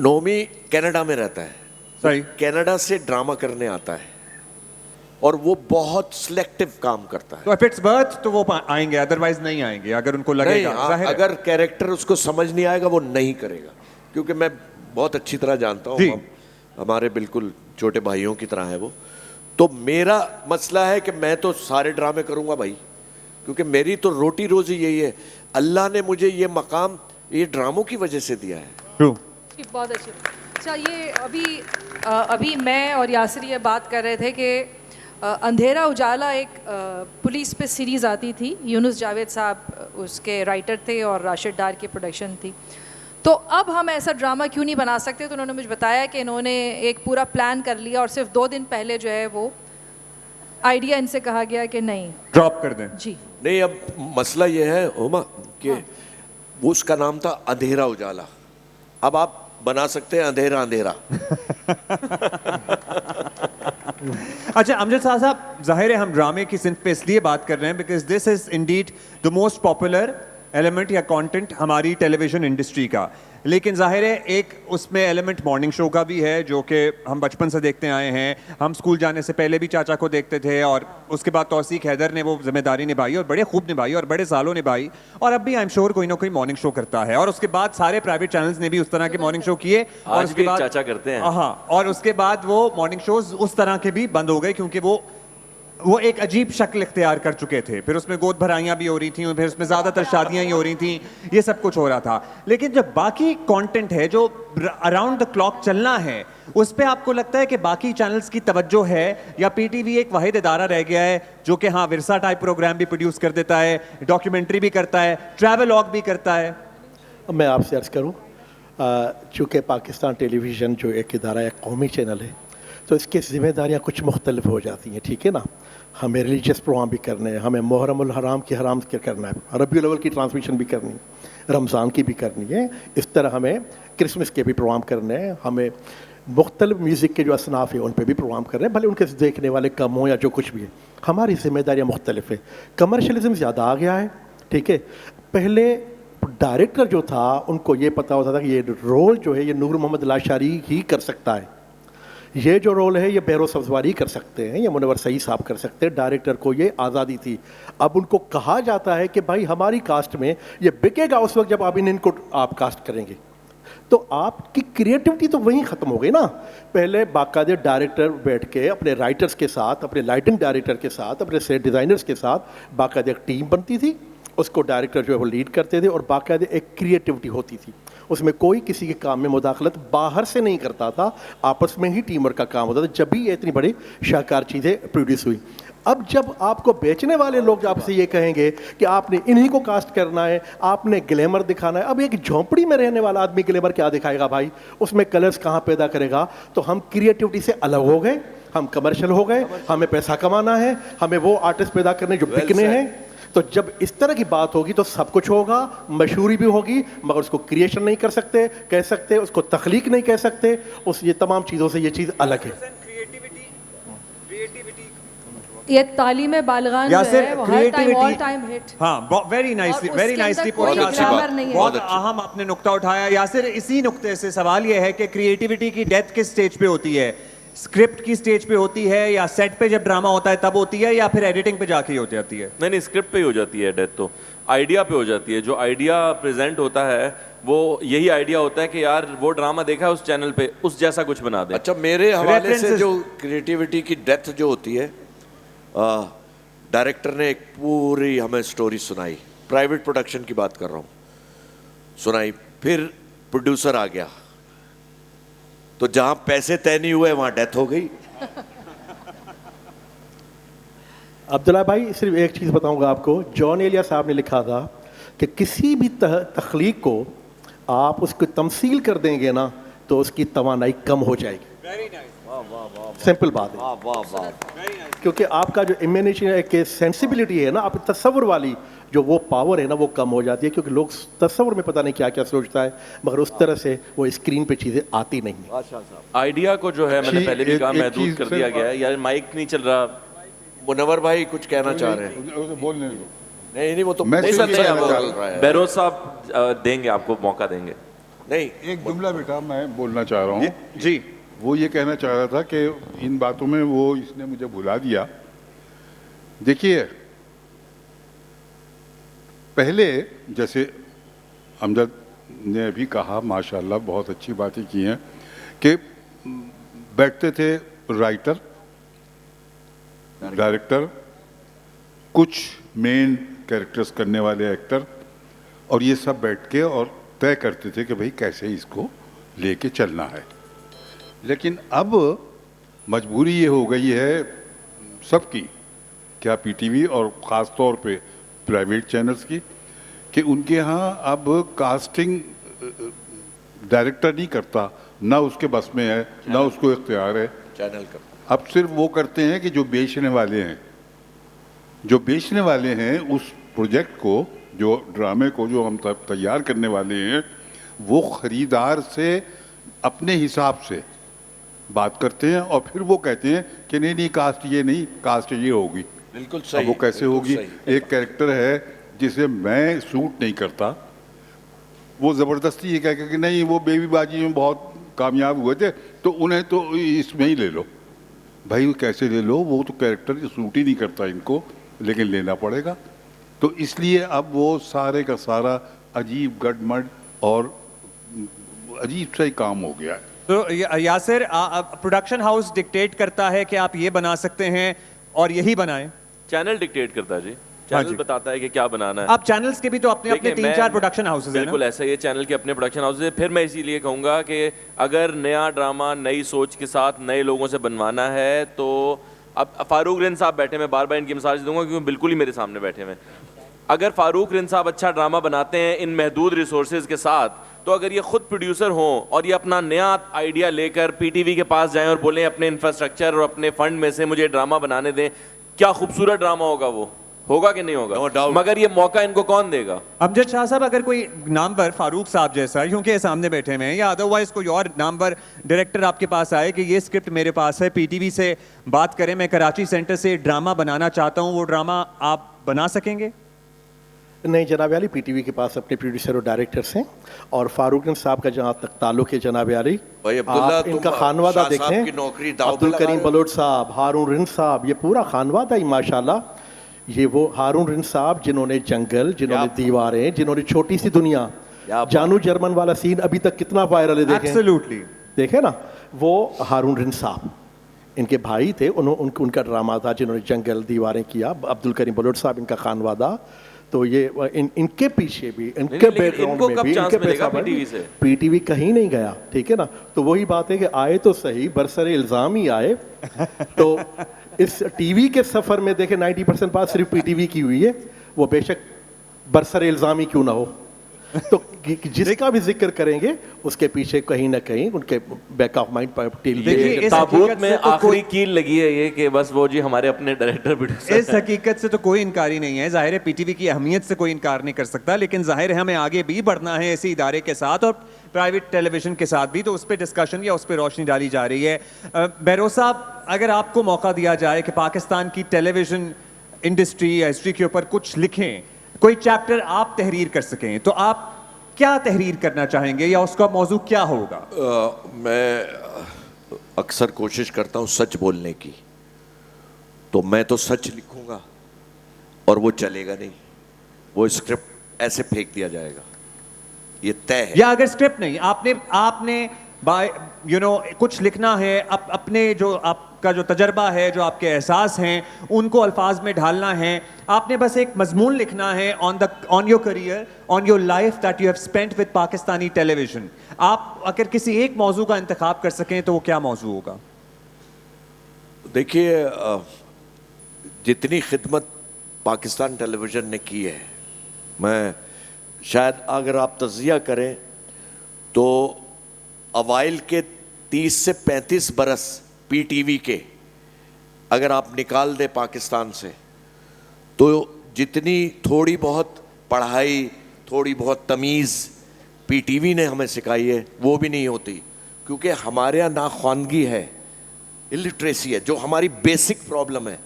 नोमी कनाडा में रहता है, सही। कनाडा से ड्रामा करने आता है और वो बहुत सिलेक्टिव काम करता है। तो इफ इट्स बर्थ तो वो आएंगे, अदरवाइज नहीं आएंगे अगर उनको नहीं, लगेगा। जाहिर है। अगर कैरेक्टर उसको समझ नहीं आएगा वो नहीं करेगा, क्योंकि मैं बहुत अच्छी तरह जानता जी। हूँ, हमारे बिल्कुल छोटे भाइयों की तरह है वो। तो मेरा मसला है कि मैं तो सारे ड्रामे करूंगा भाई, क्योंकि मेरी तो रोटी रोजी यही है। अल्लाह ने मुझे ये मकाम ये ड्रामों की वजह से दिया है। ट्रू। बहुत अच्छी। अच्छा, ये अभी मैं और यासिर ये बात कर रहे थे कि अंधेरा उजाला एक पुलिस पे सीरीज़ आती थी, यूनुस जावेद साहब उसके राइटर थे और राशिद डार की प्रोडक्शन थी। तो अब हम ऐसा ड्रामा क्यों नहीं बना सकते? तो उन्होंने मुझे बताया कि इन्होंने एक पूरा प्लान कर लिया और सिर्फ 2 दिन पहले जो है वो आइडिया इनसे कहा गया कि नहीं ड्रॉप कर दें। जी। नहीं, अब मसला ये है हुमा कि वो उसका नाम था अंधेरा उजाला, अब आप बना सकते हैं अंधेरा अंधेरा। अच्छा अमजद साहब, जाहिर है हम ड्रामे की सिंथ पे इसलिए बात कर रहे हैं because this is Indeed the most popular element या कंटेंट हमारी टेलीविजन इंडस्ट्री का। लेकिन जाहिर है एक उसमें एलिमेंट मॉर्निंग शो का भी है जो कि हम बचपन से देखते आए हैं। हम स्कूल जाने से पहले भी चाचा को देखते थे और उसके बाद तौसीक हैदर ने वो जिम्मेदारी निभाई और बड़े खूब निभाई और बड़े सालों निभाई, और अब भी आई एम श्योर कोई ना कोई मॉर्निंग शो करता है। और उसके बाद सारे प्राइवेट चैनल्स ने भी उस तरह के मॉर्निंग शो किए और आज उसके भी बाद चाचा करते हैं। हाँ, और उसके बाद वो मॉर्निंग शोज उस तरह के भी बंद हो गए क्योंकि वो एक अजीब शक्ल इख्तियार कर चुके थे। फिर उसमें गोद भराइयाँ भी हो रही थी, फिर उसमें ज़्यादातर शादियाँ ही हो रही थी, ये सब कुछ हो रहा था। लेकिन जब बाकी कंटेंट है जो अराउंड द क्लॉक चलना है, उस पे आपको लगता है कि बाकी चैनल्स की तवज्जो है या पीटीवी एक वाहिद इदारा रह गया है जो कि हाँ विरसा टाइप प्रोग्राम भी प्रोड्यूस कर देता है, डॉक्यूमेंट्री भी करता है, ट्रैवलॉग भी करता है? मैं आपसे अर्ज़ करूँ, चूँकि पाकिस्तान टेलीविज़न जो एक इदारा है, कौमी चैनल है, तो इसकी ज़िम्मेदारियाँ कुछ मुख्तलिफ हो जाती हैं, ठीक है ना। हमें रिलीजियस प्रोग्राम भी करने हैं, हमें मुहर्रमुल हराम की हराम के करना है, रबीउल अव्वल की ट्रांसमिशन भी करनी है, रमज़ान की भी करनी है, इस तरह हमें क्रिसमस के भी प्रोग्राम करने हैं, हमें मुख्तलिफ म्यूज़िक के जो असनाफ़ हैं उन पर भी प्रोग्राम कर रहे हैं, भले उनके देखने वाले कम हों या जो कुछ भी है, हमारी जिम्मेदारियाँ मुख्तलिफ है। कमर्शलिज्म ज़्यादा आ गया है, ठीक है। पहले डायरेक्टर जो था उनको ये पता होता था कि ये रोल जो है ये नूर मोहम्मद लाशारी ही कर सकता है, ये जो रोल है ये बहरोज़ सब्ज़वारी कर सकते हैं, ये मुनव्वर सईद साहब कर सकते हैं। डायरेक्टर को ये आज़ादी थी। अब उनको कहा जाता है कि भाई हमारी कास्ट में ये बिकेगा उस वक्त जब आप इनको आप कास्ट करेंगे, तो आपकी क्रिएटिविटी तो वहीं ख़त्म हो गई ना। पहले बाकायदे डायरेक्टर बैठ के अपने राइटर्स के साथ, अपने लाइटिंग डायरेक्टर के साथ, अपने सेट डिज़ाइनर्स के साथ बाकायदे एक टीम बनती थी, उसको डायरेक्टर जो है वो लीड करते थे और बाकायदे एक क्रिएटिविटी होती थी, उसमें कोई किसी के काम में मुदाखलत बाहर से नहीं करता था, आपस में ही टीम वर्क का काम होता था, जब भी ये इतनी बड़ी शाहकार चीज़ें प्रोड्यूस हुई। अब जब आपको बेचने वाले लोग आपसे ये कहेंगे कि आपने इन्हीं को कास्ट करना है, आपने ग्लैमर दिखाना है, अब एक झोंपड़ी में रहने वाला आदमी ग्लैमर क्या दिखाएगा भाई, उसमें कलर्स कहाँ पैदा करेगा। तो हम क्रिएटिविटी से अलग हो गए, हम कमर्शियल हो गए, हमें पैसा कमाना है, हमें वो आर्टिस्ट पैदा करने जो बिकने हैं। तो जब इस तरह की बात होगी तो सब कुछ होगा, मशहूरी भी होगी, मगर उसको क्रिएशन नहीं कर सकते, कह सकते उसको तख्लीक नहीं कह सकते, उस ये तमाम चीज़ों से ये चीज़ अलग है। ये तालीम बालगान जो है वो हर टाइम ऑल टाइम हिट। हाँ, वेरी नाइसली कोई ग्लैमर नहीं है। बहुत अहम आपने नुक्ता उठाया यासिर। इसी नुक्ते से सवाल ये है कि क्रिएटिविटी की डेथ किस स्टेज पे होती है? स्क्रिप्ट की स्टेज पे होती है या सेट पे जब ड्रामा होता है तब होती है या फिर एडिटिंग पे जाके हो जाती है? नहीं, स्क्रिप्ट पे ही हो जाती है डेथ, तो आइडिया पे हो जाती है। जो आइडिया प्रेजेंट होता है वो यही आइडिया होता है कि यार वो ड्रामा देखा है उस चैनल पे, उस जैसा कुछ बना दे। अच्छा, मेरे हवाले से जो क्रिएटिविटी की डेथ जो होती है, डायरेक्टर ने एक पूरी हमें स्टोरी सुनाई, प्राइवेट प्रोडक्शन की बात कर रहा हूँ, सुनाई, फिर प्रोड्यूसर आ गया, तो जहां पैसे तय नहीं हुए वहां डेथ हो गई। अब्दुल्ला भाई, सिर्फ एक चीज़ बताऊंगा आपको, जॉन एलिया साहब ने लिखा था कि किसी भी तख्लीक को आप उसको तमसील कर देंगे ना तो उसकी तवानाई कम हो जाएगी। सिंपल बात है, क्योंकि आपका जो इमेजिनेशन के सेंसिबिलिटी है ना, आप तस्वुर वाली जो वो पावर है ना वो कम हो जाती है, क्योंकि लोग तस्वुर में पता नहीं क्या क्या सोचता है, मगर उस तरह से वो स्क्रीन पे चीज़ें आती नहीं है। आइडिया को जो है मैंने पहले भी कहा महदूद कर दिया गया है। यार माइक नहीं चल रहा। मुनव्वर भाई कुछ कहना चाह रहे हैं? बोलने दो। नहीं, वो तो बहरोज साहब देंगे आपको मौका देंगे। नहीं, एक जुमला बेटा मैं बोलना चाह रहा हूँ जी। वो ये कहना चाह रहा था कि इन बातों में वो इसने मुझे भुला दिया। देखिए, पहले जैसे अमजद ने अभी कहा, माशाल्लाह बहुत अच्छी बातें की हैं, कि बैठते थे राइटर, डायरेक्टर, कुछ मेन कैरेक्टर्स करने वाले एक्टर, और ये सब बैठ के और तय करते थे कि भाई कैसे इसको लेके चलना है। लेकिन अब मजबूरी ये हो गई है सबकी, क्या पीटीवी और ख़ास तौर पे प्राइवेट चैनल्स की, कि उनके यहाँ अब कास्टिंग डायरेक्टर नहीं करता, ना उसके बस में है, ना उसको इख्तियार है, चैनल का। अब सिर्फ वो करते हैं कि जो बेचने वाले हैं, जो बेचने वाले हैं उस प्रोजेक्ट को, जो ड्रामे को जो हम तैयार करने वाले हैं, वो ख़रीदार से अपने हिसाब से बात करते हैं और फिर वो कहते हैं कि नहीं नहीं कास्ट ये नहीं, कास्ट ये होगी। बिल्कुल अब सही, वो कैसे बिल्कुल होगी? सही। एक कैरेक्टर है जिसे मैं सूट नहीं करता, वो ज़बरदस्ती ये कह के कि नहीं वो बेबी बाजी में बहुत कामयाब हुए थे तो उन्हें तो इसमें ही ले लो। भाई वो कैसे ले लो, वो तो कैरेक्टर सूट ही नहीं करता इनको, लेकिन लेना पड़ेगा। तो इसलिए अब वो सारे का सारा अजीब गड़मड़ और अजीब सा ही काम हो गया है। तो यासिर, प्रोडक्शन हाउस डिक्टेट करता है कि आप ये बना सकते हैं और यही बनाएं। चैनल डिक्टेट करता है जी, हाँ चैनल जी। बताता है कि क्या बनाना है। आप चैनल्स के भी तो अपने अपने देखिए, 3-4 प्रोडक्शन हाउसेज हैं बिल्कुल ना? ऐसा ही है, चैनल के अपने प्रोडक्शन हाउस है। फिर मैं इसीलिए कहूँगा कि अगर नया ड्रामा नई सोच के साथ नए लोगों से बनवाना है तो अब फारूक रिन साहब बैठे, मैं बार बार इनकी मिसाल दूंगा क्योंकि बिल्कुल ही मेरे सामने बैठे हुए हैं। अगर फारूक रिन साहब अच्छा ड्रामा बनाते हैं इन महदूद रिसोर्सेज के साथ, तो अगर ये खुद प्रोड्यूसर हों और ये अपना नया आइडिया लेकर पीटीवी के पास जाएं और बोलें अपने इंफ्रास्ट्रक्चर और अपने फंड में से मुझे ड्रामा बनाने दें, क्या खूबसूरत ड्रामा होगा वो, होगा कि नहीं होगा? No doubt. मगर ये मौका इनको कौन देगा? अमजद शाह साहब, अगर कोई नामवर फारूक साहब जैसा, क्योंकि सामने बैठे हुए हैं, या अदरवाइज कोई और नामवर डायरेक्टर आपके पास आए कि ये स्क्रिप्ट मेरे पास है, पीटीवी से बात करें, मैं कराची सेंटर से ड्रामा बनाना चाहता हूँ, वो ड्रामा आप बना सकेंगे? नहीं जनाब अली, पीटीवी के पास अपने प्रोड्यूसर और डायरेक्टर्स हैं और फारूक रिन साहब का जहाँ तक ताल्लुक है जनाब अली, भाई अब्दुल्ला, आप इनका तुम खानवादा शाह साहब की देखें, नौकरी दांव पे अब्दुल लगा करीम रहे हो। बलोच साहब, हारून रिन साहब, ये पूरा खानवादा ही माशाल्लाह। ये वो हारून रिन साहब जिन्होंने जंगल, जिन्होंने दीवारें, जिन्होंने छोटी सी दुनिया, जानू जर्मन वाला सीन अभी तक कितना वायरल है, देखें एब्सोल्युटली। देखे ना, वो हारून रिन साहब इनके भाई थे, उनका ड्रामा था जिन्होंने जंगल दीवारें किया। अब्दुल करीम बलोच साहब इनका खानवादा। तो ये इनके पीछे भी, इनके लेकिन बैकग्राउंड इनको में कब भी, चांस इनके मिलेगा पैसा PTV से? पीटीवी कहीं नहीं गया, ठीक है ना। तो वही बात है कि आए तो सही, बरसरे इल्ज़ाम ही आए। तो इस टीवी के सफ़र में देखें 90% बात सिर्फ पीटीवी की हुई है, वो बेशक बरसरे इल्ज़ाम ही क्यों ना हो। तो जिसका भी जिक्र करेंगे उसके पीछे कहीं ना कहीं उनके बैक ऑफ माइंड पर देखिए, इस ताबूत हकीकत में से तो आखिरी कील लगी है ये कि बस वो जी हमारे अपने डायरेक्टर प्रोड्यूसर इस हकीकत से तो कोई इनकारी नहीं है। जाहिर है पीटीवी की अहमियत से कोई इनकार नहीं कर सकता, लेकिन जाहिर है हमें आगे भी बढ़ना है ऐसे इदारे के साथ और प्राइवेट टेलीविजन के साथ भी, तो उस पर डिस्कशन या उस पर रोशनी डाली जा रही है। बहरोज साहब, अगर आपको मौका दिया जाए कि पाकिस्तान की टेलीविजन इंडस्ट्री या हिस्ट्री के ऊपर कुछ लिखें, कोई चैप्टर आप तहरीर कर सकें, तो आप क्या तहरीर करना चाहेंगे या उसका मौजू क्या होगा? मैं अक्सर कोशिश करता हूँ सच बोलने की, तो मैं तो सच लिखूंगा और वो चलेगा नहीं, वो स्क्रिप्ट ऐसे फेंक दिया जाएगा, ये तय है। या अगर स्क्रिप्ट नहीं, आपने कुछ लिखना है, अपने जो आपका जो तजर्बा है, जो आपके एहसास हैं, उनको अल्फाज में ढालना है, आपने बस एक मजमून लिखना है on your career, on your life that you have spent with Pakistani television. आप अगर किसी एक मौजू का इंतखाब कर सकें तो वो क्या मौजू होगा? देखिए, जितनी खिदमत पाकिस्तान टेलीविज़न ने की है, मैं शायद अगर आप तज़िया करें तो अवाइल के 30 से 35 बरस पीटीवी के अगर आप निकाल दें पाकिस्तान से, तो जितनी थोड़ी बहुत पढ़ाई, थोड़ी बहुत तमीज़ पीटीवी ने हमें सिखाई है वो भी नहीं होती, क्योंकि हमारे यहाँ नाख्वानगी है, इलिटरेसी है, जो हमारी बेसिक प्रॉब्लम है।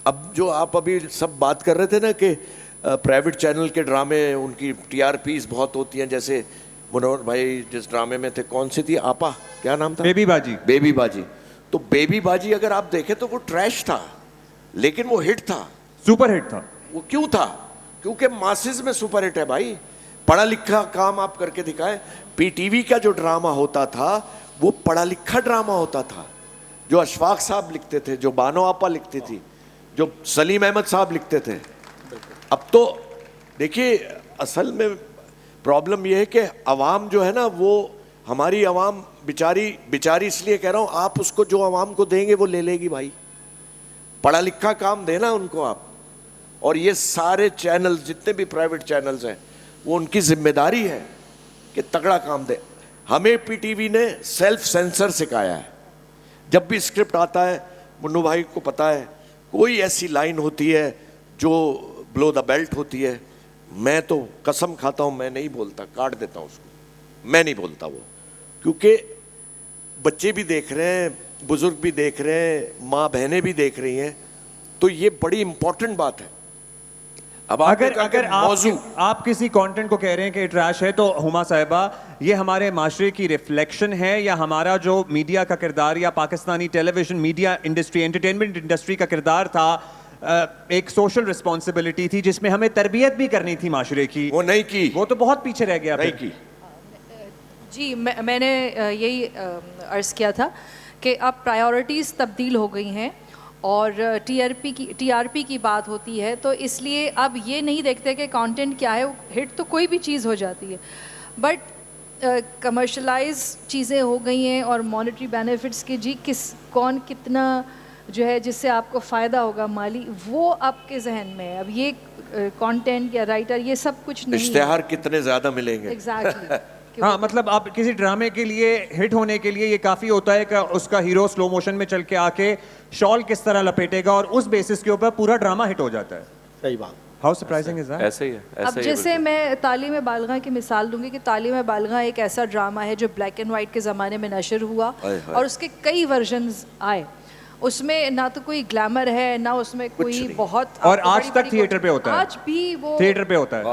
अब जो आप अभी सब बात कर रहे थे ना कि प्राइवेट चैनल के ड्रामे उनकी टीआरपीज बहुत होती हैं, जैसे मनोहर भाई जिस ड्रामे में थे, कौन सी थी, आपा क्या नाम था, बेबी बाजी। बेबी बाजी। तो बेबी बाजी अगर आप देखें तो वो ट्रैश था, लेकिन वो हिट था, सुपर हिट था। वो क्यों था? क्योंकि मासेस में सुपर हिट है भाई, पढ़ा लिखा काम आप करके दिखाए। पीटीवी का जो ड्रामा होता था वो पढ़ा लिखा ड्रामा होता था, जो अशफाक साहब लिखते थे, जो बानो आपा लिखती थी, जो सलीम अहमद साहब लिखते थे। अब तो देखिए, असल में प्रॉब्लम यह है कि अवाम जो है ना, वो हमारी अवाम बेचारी इसलिए कह रहा हूँ, आप उसको जो अवाम को देंगे वो ले लेगी भाई। पढ़ा लिखा काम देना उनको आप, और ये सारे चैनल जितने भी प्राइवेट चैनल्स हैं वो उनकी जिम्मेदारी है कि तगड़ा काम दे। हमें पीटीवी ने सेल्फ सेंसर सिखाया है। जब भी स्क्रिप्ट आता है, मुन्नू भाई को पता है, कोई ऐसी लाइन होती है जो ब्लो द बेल्ट होती है, मैं तो कसम खाता हूँ मैं नहीं बोलता, काट देता हूँ उसको, मैं नहीं बोलता वो, क्योंकि बच्चे भी देख रहे हैं, बुजुर्ग भी देख रहे हैं, माँ बहनें भी देख रही हैं, तो ये बड़ी इंपॉर्टेंट बात है। अब आपने अगर कहा कि अगर मौजू आप किसी कंटेंट को कह रहे हैं कि ट्रैश है, तो हुमा साहिबा ये हमारे माशरे की रिफ्लेक्शन है या हमारा जो मीडिया का किरदार या Pakistani television media industry entertainment industry का किरदार था, एक सोशल रिस्पॉन्सिबिलिटी थी जिसमें हमें तरबियत भी करनी थी माशरे की, वो नहीं की, वो तो बहुत पीछे रह गया नहीं फिर। की। जी मैंने यही अर्ज़ किया था कि अब प्रायोरिटीज़ तब्दील हो गई हैं और टीआरपी की बात होती है, तो इसलिए अब ये नहीं देखते कि कंटेंट क्या है, हिट तो कोई भी चीज़ हो जाती है, बट कमर्शलाइज चीज़ें हो गई हैं और मॉनेटरी बेनिफिट्स के जी कौन कितना जो है जिससे आपको फ़ायदा होगा माली, वो आपके जहन में है। अब ये कंटेंट या राइटर ये सब कुछ नहीं है। इश्तिहार कितने ज़्यादा मिलेंगे। एग्जैक्टली हाँ, मतलब आप किसी ड्रामे के लिए हिट होने के लिए ये काफ़ी होता है कि उसका हीरो स्लो मोशन में चल के आके शॉल किस तरह लपेटेगा और उस बेसिस के ऊपर पूरा ड्रामा हिट हो जाता है। सही बात। How surprising is that? ऐसे ही है, अब ऐसे ही है जैसे मैं तालीम बालगा की मिसाल दूंगी कि तालीम बालगा एक ऐसा ड्रामा है जो ब्लैक एंड वाइट के ज़माने में नशर हुआ और उसके कई वर्जन्स आए, उसमें ना तो कोई ग्लैमर है ना उसमें कोई बहुत, और आज तक थिएटर पे होता है, आज भी वो थिएटर पे होता है।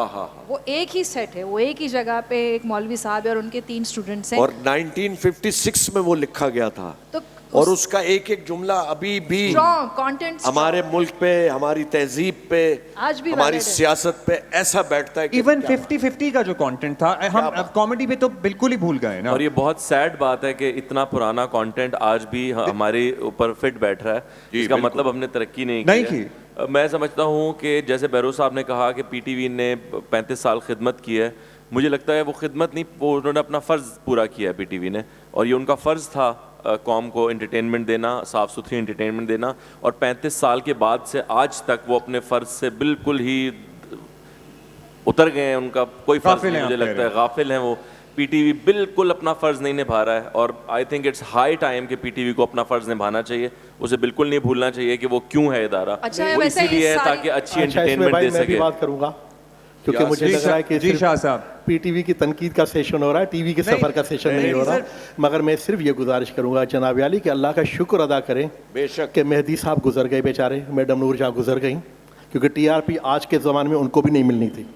वो एक ही सेट है, वो एक ही जगह पे एक मौलवी साहब है और उनके 3 स्टूडेंट्स हैं। और 1956 में वो लिखा गया था, तो और उसका एक एक जुमला अभी भी स्ट्रॉन्ग कंटेंट हमारे मुल्क पे, हमारी तहजीब पे, आज भी हमारी valid है। सियासत पे ऐसा बैठता है कि इवन क्या 50-50 का जो कंटेंट था, हम अब कॉमेडी पे तो बिल्कुल ही भूल गए ना। और ये बहुत सैड बात है कि इतना पुराना कंटेंट आज भी हमारे ऊपर फिट बैठ रहा है, इसका मतलब हमने तरक्की नहीं की। मैं समझता हूँ कि जैसे बहरोज साहब ने कहा कि पीटीवी ने 35 साल खिदमत की है, मुझे लगता है वो खिदमत नहीं, वो उन्होंने अपना फ़र्ज़ पूरा किया है पीटीवी ने, और ये उनका फ़र्ज़ था कौम को एंटरटेनमेंट देना, साफ़ सुथरी एंटरटेनमेंट देना, और 35 साल के बाद से आज तक वो अपने फ़र्ज़ से बिल्कुल ही उतर गए हैं, उनका कोई फ़र्ज़ नहीं, मुझे लगता है गाफिल हैं वो। पीटीवी बिल्कुल अपना फ़र्ज़ नहीं निभा रहा है, और I think it's high time कि पीटीवी को अपना फ़र्ज़ निभाना चाहिए, उसे बिल्कुल नहीं भूलना चाहिए कि वो क्यों है इदारा। अच्छा, वो वैसे इसीलिए है सारी- ताकि अच्छी अच्छा, इसमें एंटरटेनमेंट भाई दे मैं भी सके। बात करूंगा क्योंकि मुझे लग रहा है कि जी शाह साहब, पीटीवी की तनकीद का सेशन हो रहा है, टीवी के सफ़र का सेशन नहीं हो रहा। मगर मैं सिर्फ ये गुजारिश करूंगा जनाब आली कि अल्लाह का शुक्र अदा करें बेशक कि मेहदी साहब गुजर गए बेचारे, मैडम नूर जहाँ गुजर गई, क्योंकि टीआरपी आज के ज़माने में उनको भी नहीं मिलनी थी।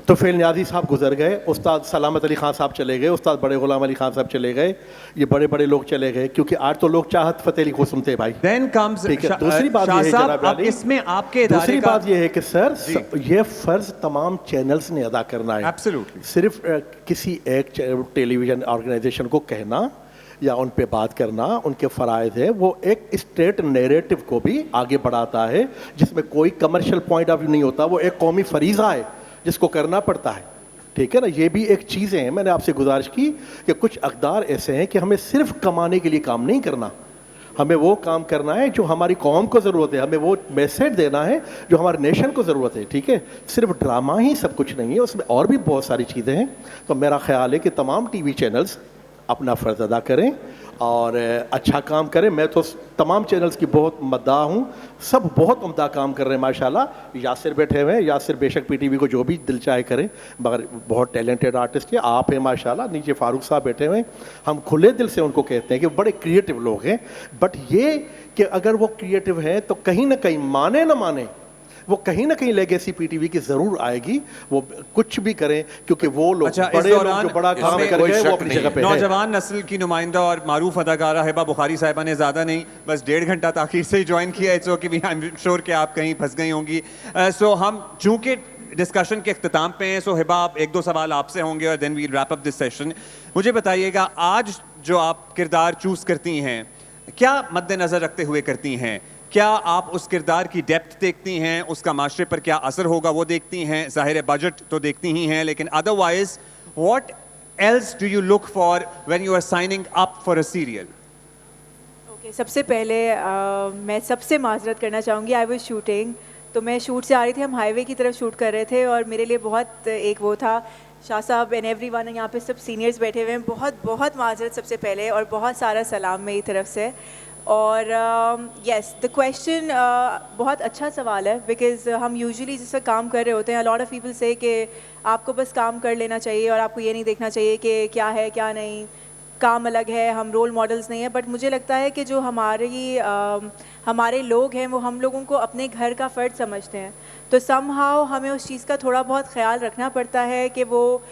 तुफैल न्याजी साहब गुजर गए, उस्ताद सलामत अली खान साहब चले गए, उस्ताद बड़े गुलाम अली खान साहब चले गए, ये बड़े बड़े लोग चले गए, क्योंकि आज तो लोग चाहत फतेह अली को सुनते भाई। देन कम्स ठीक है, दूसरी बात ये है जनाब अब आली, इसमें आपके इदारे दूसरी का बात ये है कि सर ये फ़र्ज़ तमाम चैनल्स ने अदा करना है। Absolutely. सिर्फ किसी एक टेलीविज़न ऑर्गेनाइजेशन को कहना या उन पे बात करना उनके फ़राइज़ है, वो एक स्टेट नैरेटिव को भी आगे बढ़ाता है जिसमें कोई कमर्शियल पॉइंट ऑफ व्यू नहीं होता, वो एक कौमी फरीज़ा है जिसको करना पड़ता है। ठीक है ना, ये भी एक चीज़ें हैं। मैंने आपसे गुजारिश की कि कुछ अक़दार ऐसे हैं कि हमें सिर्फ कमाने के लिए काम नहीं करना, हमें वो काम करना है जो हमारी कौम को ज़रूरत है, हमें वो मैसेज देना है जो हमारे नेशन को ज़रूरत है। ठीक है, सिर्फ ड्रामा ही सब कुछ नहीं है, उसमें और भी बहुत सारी चीज़ें हैं। तो मेरा ख्याल है कि तमाम टीवी चैनल्स अपना फ़र्ज़ अदा करें और अच्छा काम करें। मैं तो तमाम चैनल्स की बहुत मद्दाह हूँ, सब बहुत उम्दा काम कर रहे हैं माशाल्लाह। यासिर बैठे हुए हैं, यासिर बेशक पीटीवी को जो भी दिल चाहे करें, मगर बहुत टैलेंटेड आर्टिस्ट है। आप हैं माशाल्लाह, नीचे फारूक साहब बैठे हुए हैं, हम खुले दिल से उनको कहते हैं कि बड़े क्रिएटिव लोग हैं। बट ये कि अगर वो क्रिएटिव हैं तो कहीं ना कहीं माने ना माने, वो कहीं ना कहीं लेगेसी पीटीवी की जरूर आएगी, वो कुछ भी करें, क्योंकि वो लोग अच्छा, इस बड़े लोग दौरान जो बड़ा काम हमें कर कोई गए वो शक अपनी नहीं जगह पे है। नौजवान नस्ल की नुमाइंदा और मारूफ अदाकारा हिबा बुखारी साहिबा ने ज़्यादा नहीं, बस 1.5 घंटा ताखीर से ही ज्वाइन किया है, सो कि आई एम श्योर कि आप कहीं फंस गई होंगी। सो हम चूंकि डिस्कशन के अख्ताम पे हैं, सो हिबा आप 1-2 सवाल आपसे होंगे और then we wrap up this session. मुझे बताइएगा, आज जो आप किरदार चूज़ करती हैं, क्या मद्देनज़र रखते हुए करती हैं? क्या आप उस किरदार की डेप्थ देखती हैं, उसका माशरे पर क्या असर होगा वो देखती हैं? ज़ाहिर है बजट तो देखती ही हैं, लेकिन otherwise what else do you look for when you are signing up for a serial? Okay, सबसे पहले मैं सबसे माजरत करना चाहूँगी। आई वाज शूटिंग, तो मैं शूट से आ रही थी, हम हाईवे की तरफ शूट कर रहे थे, और मेरे लिए बहुत एक वो था, शाह साहब एंड एवरीवन, यहाँ पे सब सीनियर्स बैठे हुए हैं, बहुत बहुत माजरत सबसे पहले, और बहुत सारा सलाम मेरी तरफ से। और यस, द क्वेश्चन बहुत अच्छा सवाल है, बिकॉज हम यूजुअली जिससे काम कर रहे होते हैं, लॉट ऑफ पीपल से कि आपको बस काम कर लेना चाहिए और आपको ये नहीं देखना चाहिए कि क्या है क्या नहीं। काम अलग है, हम रोल मॉडल्स नहीं हैं, बट मुझे लगता है कि जो हमारे लोग हैं वो हम लोगों को अपने घर का फ़र्द समझते हैं, तो समहाउ हमें उस चीज़ का थोड़ा बहुत ख्याल रखना पड़ता है कि वो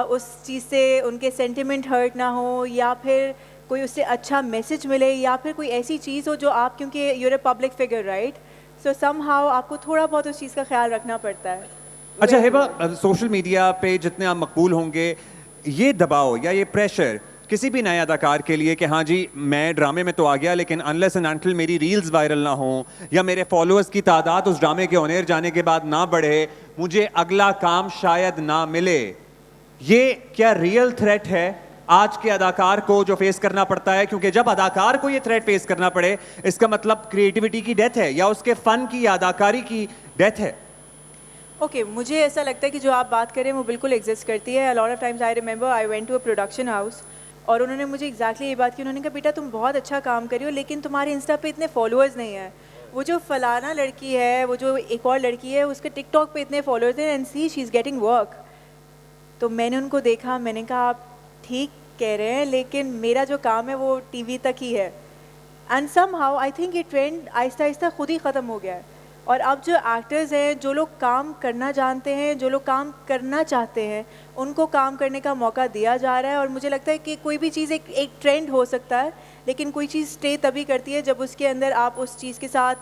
उस चीज़ से उनके सेंटिमेंट हर्ट ना हो, या फिर कोई उससे अच्छा मैसेज मिले, या फिर कोई ऐसी चीज़ हो जो आप, क्योंकि you're a public figure right, so somehow आपको थोड़ा बहुत उस चीज़ का ख्याल रखना पड़ता है। अच्छा हिबा, सोशल मीडिया पे जितने आप मकबूल होंगे, ये दबाव या ये प्रेशर किसी भी नए अदाकार के लिए कि हाँ जी मैं ड्रामे में तो आ गया, लेकिन अनलेस एंड अनटिल मेरी रील्स वायरल ना हो या मेरे फॉलोअर्स की तादाद उस ड्रामे के ऑन एयर जाने के बाद ना बढ़े, मुझे अगला काम शायद ना मिले, ये क्या रियल थ्रेट है आज के अदाकार को जो फेस करना पड़ता है? क्योंकि जब अदाकार को ये थ्रेट फेस करना पड़े, इसका मतलब क्रिएटिविटी की डेथ है या उसके फन की या अदाकारी की डेथ है। ओके, मुझे ऐसा लगता है कि जो आप बात करें वो बिल्कुल एग्जिस्ट करती है। A lot of times I remember I went to a production house और उन्होंने मुझे एग्जैक्टली ये बात की, उन्होंने कहा बेटा तुम बहुत अच्छा काम कर रही हो, लेकिन तुम्हारे इंस्टा पे इतने फॉलोअर्स नहीं हैं। वो जो फलाना लड़की है, वो जो एक और लड़की है, उसके टिकटॉक पे इतने फॉलोअर्स हैं, and see she is getting work. तो मैंने उनको देखा, मैंने कहा आप ठीक कह रहे हैं, लेकिन मेरा जो काम है वो टीवी तक ही है। एंड समहाउ आई थिंक ये ट्रेंड आहिस्ता आहिस्ता खुद ही ख़त्म हो गया है। और अब जो एक्टर्स हैं, जो लोग काम करना जानते हैं, जो लोग काम करना चाहते हैं, उनको काम करने का मौका दिया जा रहा है। और मुझे लगता है कि कोई भी चीज़ एक ट्रेंड हो सकता है, लेकिन कोई चीज़ स्टे तभी करती है जब उसके अंदर आप उस चीज़ के साथ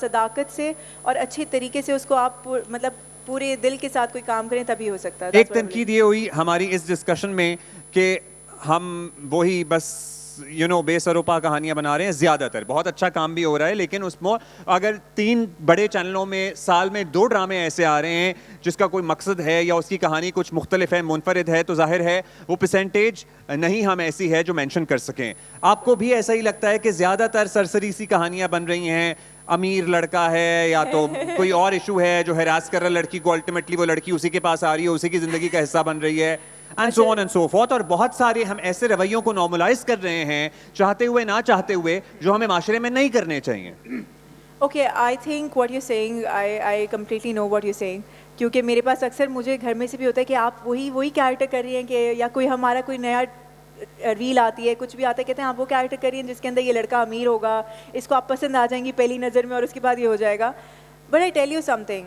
सदाकत से और अच्छे तरीके से उसको आप मतलब पूरे दिल के साथ कोई काम करें, तभी हो सकता है। एक तनकीद ये हुई हमारी इस डिस्कशन में कि हम वही बस बेसरोपा कहानियां बना रहे हैं, ज्यादातर बहुत अच्छा काम भी हो रहा है, लेकिन उसमें अगर 3 बड़े चैनलों में साल में 2 ड्रामे ऐसे आ रहे हैं जिसका कोई मकसद है या उसकी कहानी कुछ मुख्तलिफ है, मुनफरिद है, तो जाहिर है वो परसेंटेज नहीं हम ऐसी है जो मेंशन कर सकें। आपको भी ऐसा ही लगता है कि ज्यादातर सरसरी सी कहानियां बन रही हैं, अमीर लड़का है या तो कोई और इशू है जो हैरास कर रहा लड़की को, अल्टीमेटली वो लड़की उसी के पास आ रही है, उसी की जिंदगी का हिस्सा बन रही है, and so on and so fourth. और बहुत सारे हम ऐसे रवैयों को नॉर्मलाइज कर रहे हैं, चाहते हुए ना चाहते हुए, जो हमें माशरे में नहीं करने चाहिए। Okay, I think what you saying, I completely know what you saying, क्योंकि मेरे पास अक्सर मुझे घर में से भी होता है कि आप वही कैरेक्टर कर रही हैं, कि या कोई हमारा कोई नया रील आती है, कुछ भी आता है, कहते हैं आप वो कैरेक्टर करिए जिसके अंदर ये लड़का अमीर होगा, इसको आप पसंद आ जाएंगी पहली नज़र में और उसके बाद ये हो जाएगा। But I tell you something,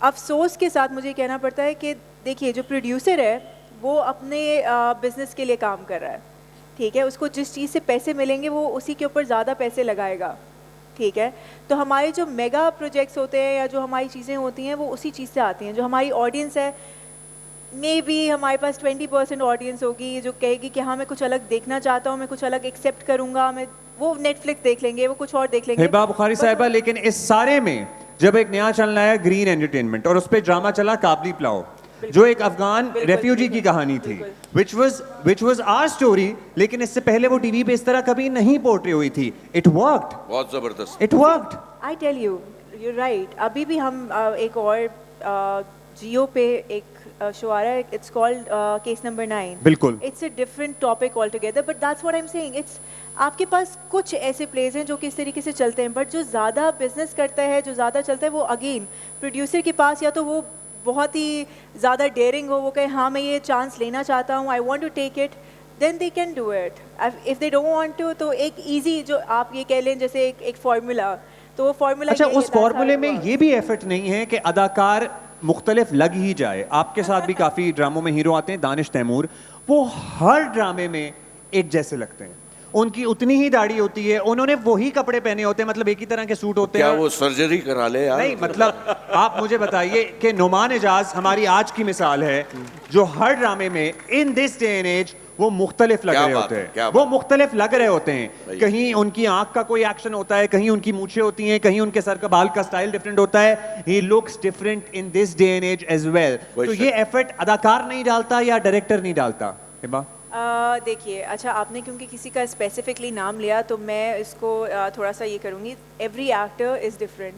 अफसोस के साथ मुझे कहना पड़ता है कि देखिए जो प्रोड्यूसर है वो अपने बिज़नेस के लिए काम कर रहा है, ठीक है, उसको जिस चीज़ से पैसे मिलेंगे वो उसी के ऊपर ज़्यादा पैसे लगाएगा, ठीक है। तो हमारे जो मेगा प्रोजेक्ट्स होते हैं या जो हमारी चीज़ें होती हैं वो उसी चीज़ से आती हैं। जो हमारी ऑडियंस है, मे बी हमारे पास 20% ऑडियंस होगी जो कहेगी कि हाँ मैं कुछ अलग देखना चाहता हूँ, मैं कुछ अलग एक्सेप्ट करूँगा, मैं वो नेटफ्लिक्स देख लेंगे, वो कुछ और देख लेंगे। हिबा बुखारी साहिबा, लेकिन इस सारे में जब एक नया चैनल आया ग्रीन एंटरटेनमेंट और उस पर ड्रामा चला काबली पुलाव, जो एक अफगान रेफ्यूजी की कहानी थी, which was our story, लेकिन इससे पहले वो टीवी पे इस तरह कभी नहीं पोर्ट्रे हुई थी। It worked. बहुत जबरदस्त। It worked. I tell you, you're right. अभी भी हम एक और जियो पे एक शो आ रहा है, इट्स कॉल्ड केस नंबर 9। बिल्कुल। It's a different topic all together, but that's what I am saying. It's आपके पास कुछ ऐसे प्लेस हैं जो कि इस तरीके से चलते हैं, बट जो ज़्यादा बिजनेस करता है, जो ज़्यादा चलता है, वो अगेन प्रोड्यूसर के पास या तो वो बहुत ही ज़्यादा डेयरिंग हो, वो कहे हाँ मैं ये चांस लेना चाहता हूँ, I want to take it, then they can do it. If they don't want to, तो एक ईजी जो आप ये कह लें जैसे एक फार्मूला, तो वो फार्मूला। अच्छा, उस फार्मूले में ये भी एफर्ट नहीं है कि अदाकार मुख्तलिफ लग ही जाए। आपके साथ भी काफ़ी ड्रामों में हीरो आते हैं, दानिश तैमूर, वो हर ड्रामे में एक जैसे लगते हैं, उनकी उतनी ही दाढ़ी होती है, उन्होंने वही कपड़े पहने होते हैं, मतलब एक ही तरह के सूट होते हैं। क्या वो सर्जरी करा ले यार? नहीं, मतलब आप मुझे बताइए कि नुमान एजाज हमारी आज की मिसाल है, जो हर ड्रामे में in this day and age वो मुख्तलिफ लग रहे होते हैं, वो मुख्तलिफ लग रहे होते हैं। कहीं उनकी आंख का कोई एक्शन होता है, कहीं उनकी मूछें होती हैं, कहीं उनके सर का बाल का स्टाइल डिफरेंट होता है। He looks different in this day and age as well. तो ये एफर्ट अदाकार नहीं डालता या डायरेक्टर नहीं डालता? हिबा, देखिए, अच्छा आपने क्योंकि किसी का स्पेसिफिकली नाम लिया तो मैं इसको थोड़ा सा ये करूँगी। Every actor is different,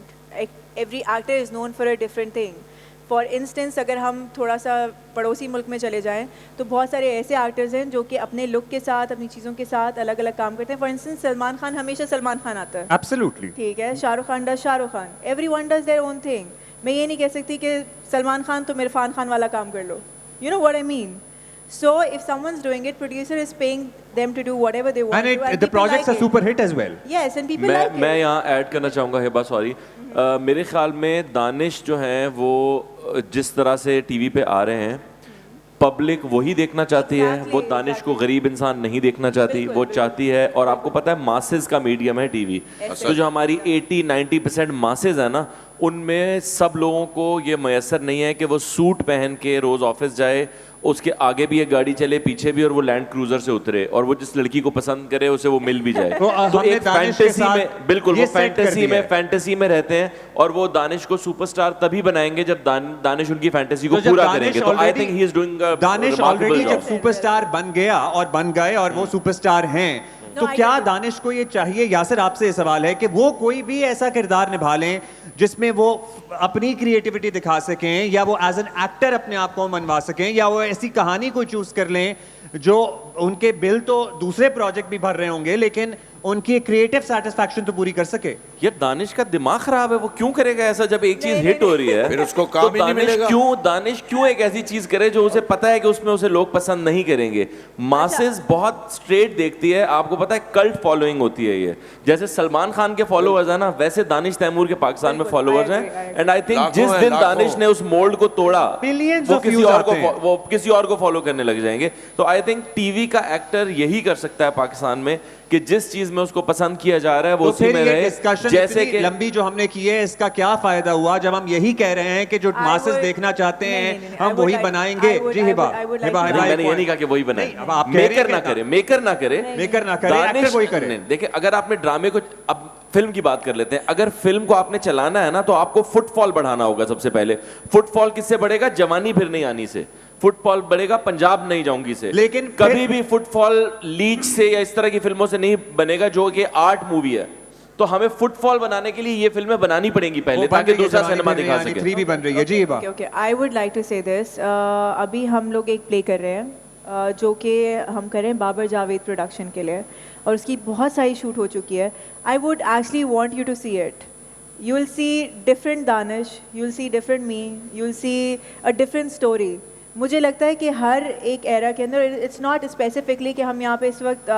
every actor is known for a different thing. For instance अगर हम थोड़ा सा पड़ोसी मुल्क में चले जाएं तो बहुत सारे ऐसे एक्टर्स हैं जो कि अपने लुक के साथ, अपनी चीज़ों के साथ अलग अलग काम करते हैं। फॉर इंस्टेंस सलमान खान हमेशा सलमान खान आता है, एब्सोल्युटली, ठीक है। Shahrukh Khan does Shahrukh Khan, everyone does their own thing. मैं ये नहीं कह सकती कि सलमान खान तो इरफान खान वाला काम कर लो, you know what I mean. So if someone's doing it, producer is paying them to do whatever they want And to, the people project's like a it. super hit as well. Yes, and people like मैं it. यहाँ add करना चाहूँगा Hiba, sorry. मेरे ख्याल में दानिश जो हैं वो जिस तरह से टीवी पे आ रहे हैं, पब्लिक वही देखना चाहती है। Exactly, वो दानिश को गरीब इंसान नहीं देखना चाहती, बिल्कुल, वो बिल्कुल। चाहती है। और आपको पता है मासेस का मीडियम है टीवी, तो जो हमारी 80-90% मासेस है ना, उनमें सब लोगों को ये मैसर नहीं है कि वो सूट पहन के रोज ऑफिस जाए, उसके आगे भी एक गाड़ी चले, पीछे भी, और वो लैंड क्रूजर से उतरे, और वो जिस लड़की को पसंद करे उसे वो मिल भी जाए। तो तो हमने एक दानिश के फैंटेसी साथ में, बिल्कुल ये वो सेट कर दिया है। फैंटेसी में रहते हैं, और वो दानिश को सुपरस्टार तभी बनाएंगे जब दानिश उनकी फैंटेसी को तो जब पूरा दानिश करेंगे। तो आई already- think he is doing Danish already जब सुपरस्टार बन गया और बन गए और वो सुपरस्टार हैं, तो I क्या get it. दानिश को ये चाहिए, यासिर आपसे ये सवाल है कि वो कोई भी ऐसा किरदार निभा लें जिसमें वो अपनी क्रिएटिविटी दिखा सकें, या वो एज एन एक्टर अपने आप को मनवा सकें, या वो ऐसी कहानी को चूज कर लें जो उनके बिल तो दूसरे प्रोजेक्ट भी भर रहे होंगे लेकिन उनकी क्रिएटिव सेटिस्फैक्शन तो पूरी कर सके। यार दानिश का दिमाग खराब है, वो क्यों करेगा ऐसा जब एक चीज हिट हो रही है? फिर उसको तो काम ही नहीं मिलेगा। दानिश क्यों एक ऐसी चीज करे जो उसे पता है कि उसमें उसे लोग पसंद नहीं करेंगे? मासेस बहुत स्ट्रेट देखती है, आपको पता है कल्ट फॉलोइंग होती है ये। जैसे सलमान खान के फॉलोअर्स है ना, वैसे दानिश तैमूर के पाकिस्तान में बिल्कुल, फॉलोअर्स I हैं। agree. एंड आई थिंक लाखों जिस हैं, दिन लाखों। दानिश ने उस मोल्ड को तोड़ा, Billions वो of किसी views और आते को हैं। वो किसी और को फॉलो करने लग जाएंगे। तो आई थिंक टीवी का एक्टर यही कर सकता है पाकिस्तान में कि जिस चीज में उसको पसंद किया जा रहा है वो तो उसी फिर में ये रहे। डिस्कशन जैसे इतनी कि लंबी जो हमने की है, इसका क्या फायदा हुआ जब हम यही कह रहे हैं कि जो मासेस देखना चाहते हैं हम वही बनाएंगे। जी हिबा, हिबा मैंने ये नहीं कहा कि वही बनाए, नहीं, अब आप कह रहे मेकर हैं ना कि- करे, मेकर ना करे, मेकर ना करे, एक्टर वही करे। नहीं, देखिए अगर आपने ड्रामे को, अब फिल्म की बात कर लेते हैं, अगर फिल्म को आपने चलाना है ना तो आपको फुटफॉल बढ़ाना होगा सबसे पहले। फुटफॉल किससे बढ़ेगा? जवानी फिर नहीं आनी से। फुटफॉल बढ़ेगा पंजाब नहीं जाऊंगी से। लेकिन कभी भी फुटफॉल लीच से या इस तरह की फिल्मों से नहीं बनेगा जो कि आर्ट मूवी है। तो हमें फुटफॉल बनाने के लिए ये फिल्में बनानी पड़ेंगी पहले, ताकि दूसरा सिनेमा दिखा सके। 3 भी बन रही है। जी Hiba, okay, I would like to say this. अभी हम लोग एक प्ले कर रहे हैं जो कि हम कर रहे हैं बाबर जावेद प्रोडक्शन के लिए, और उसकी बहुत सारी शूट हो चुकी है। I would actually want you to see it. You will see different Danish, you will see different me, you will see a different story. मुझे लगता है कि हर एक एरा के अंदर, इट्स नॉट स्पेसिफिकली कि हम यहाँ पे इस वक्त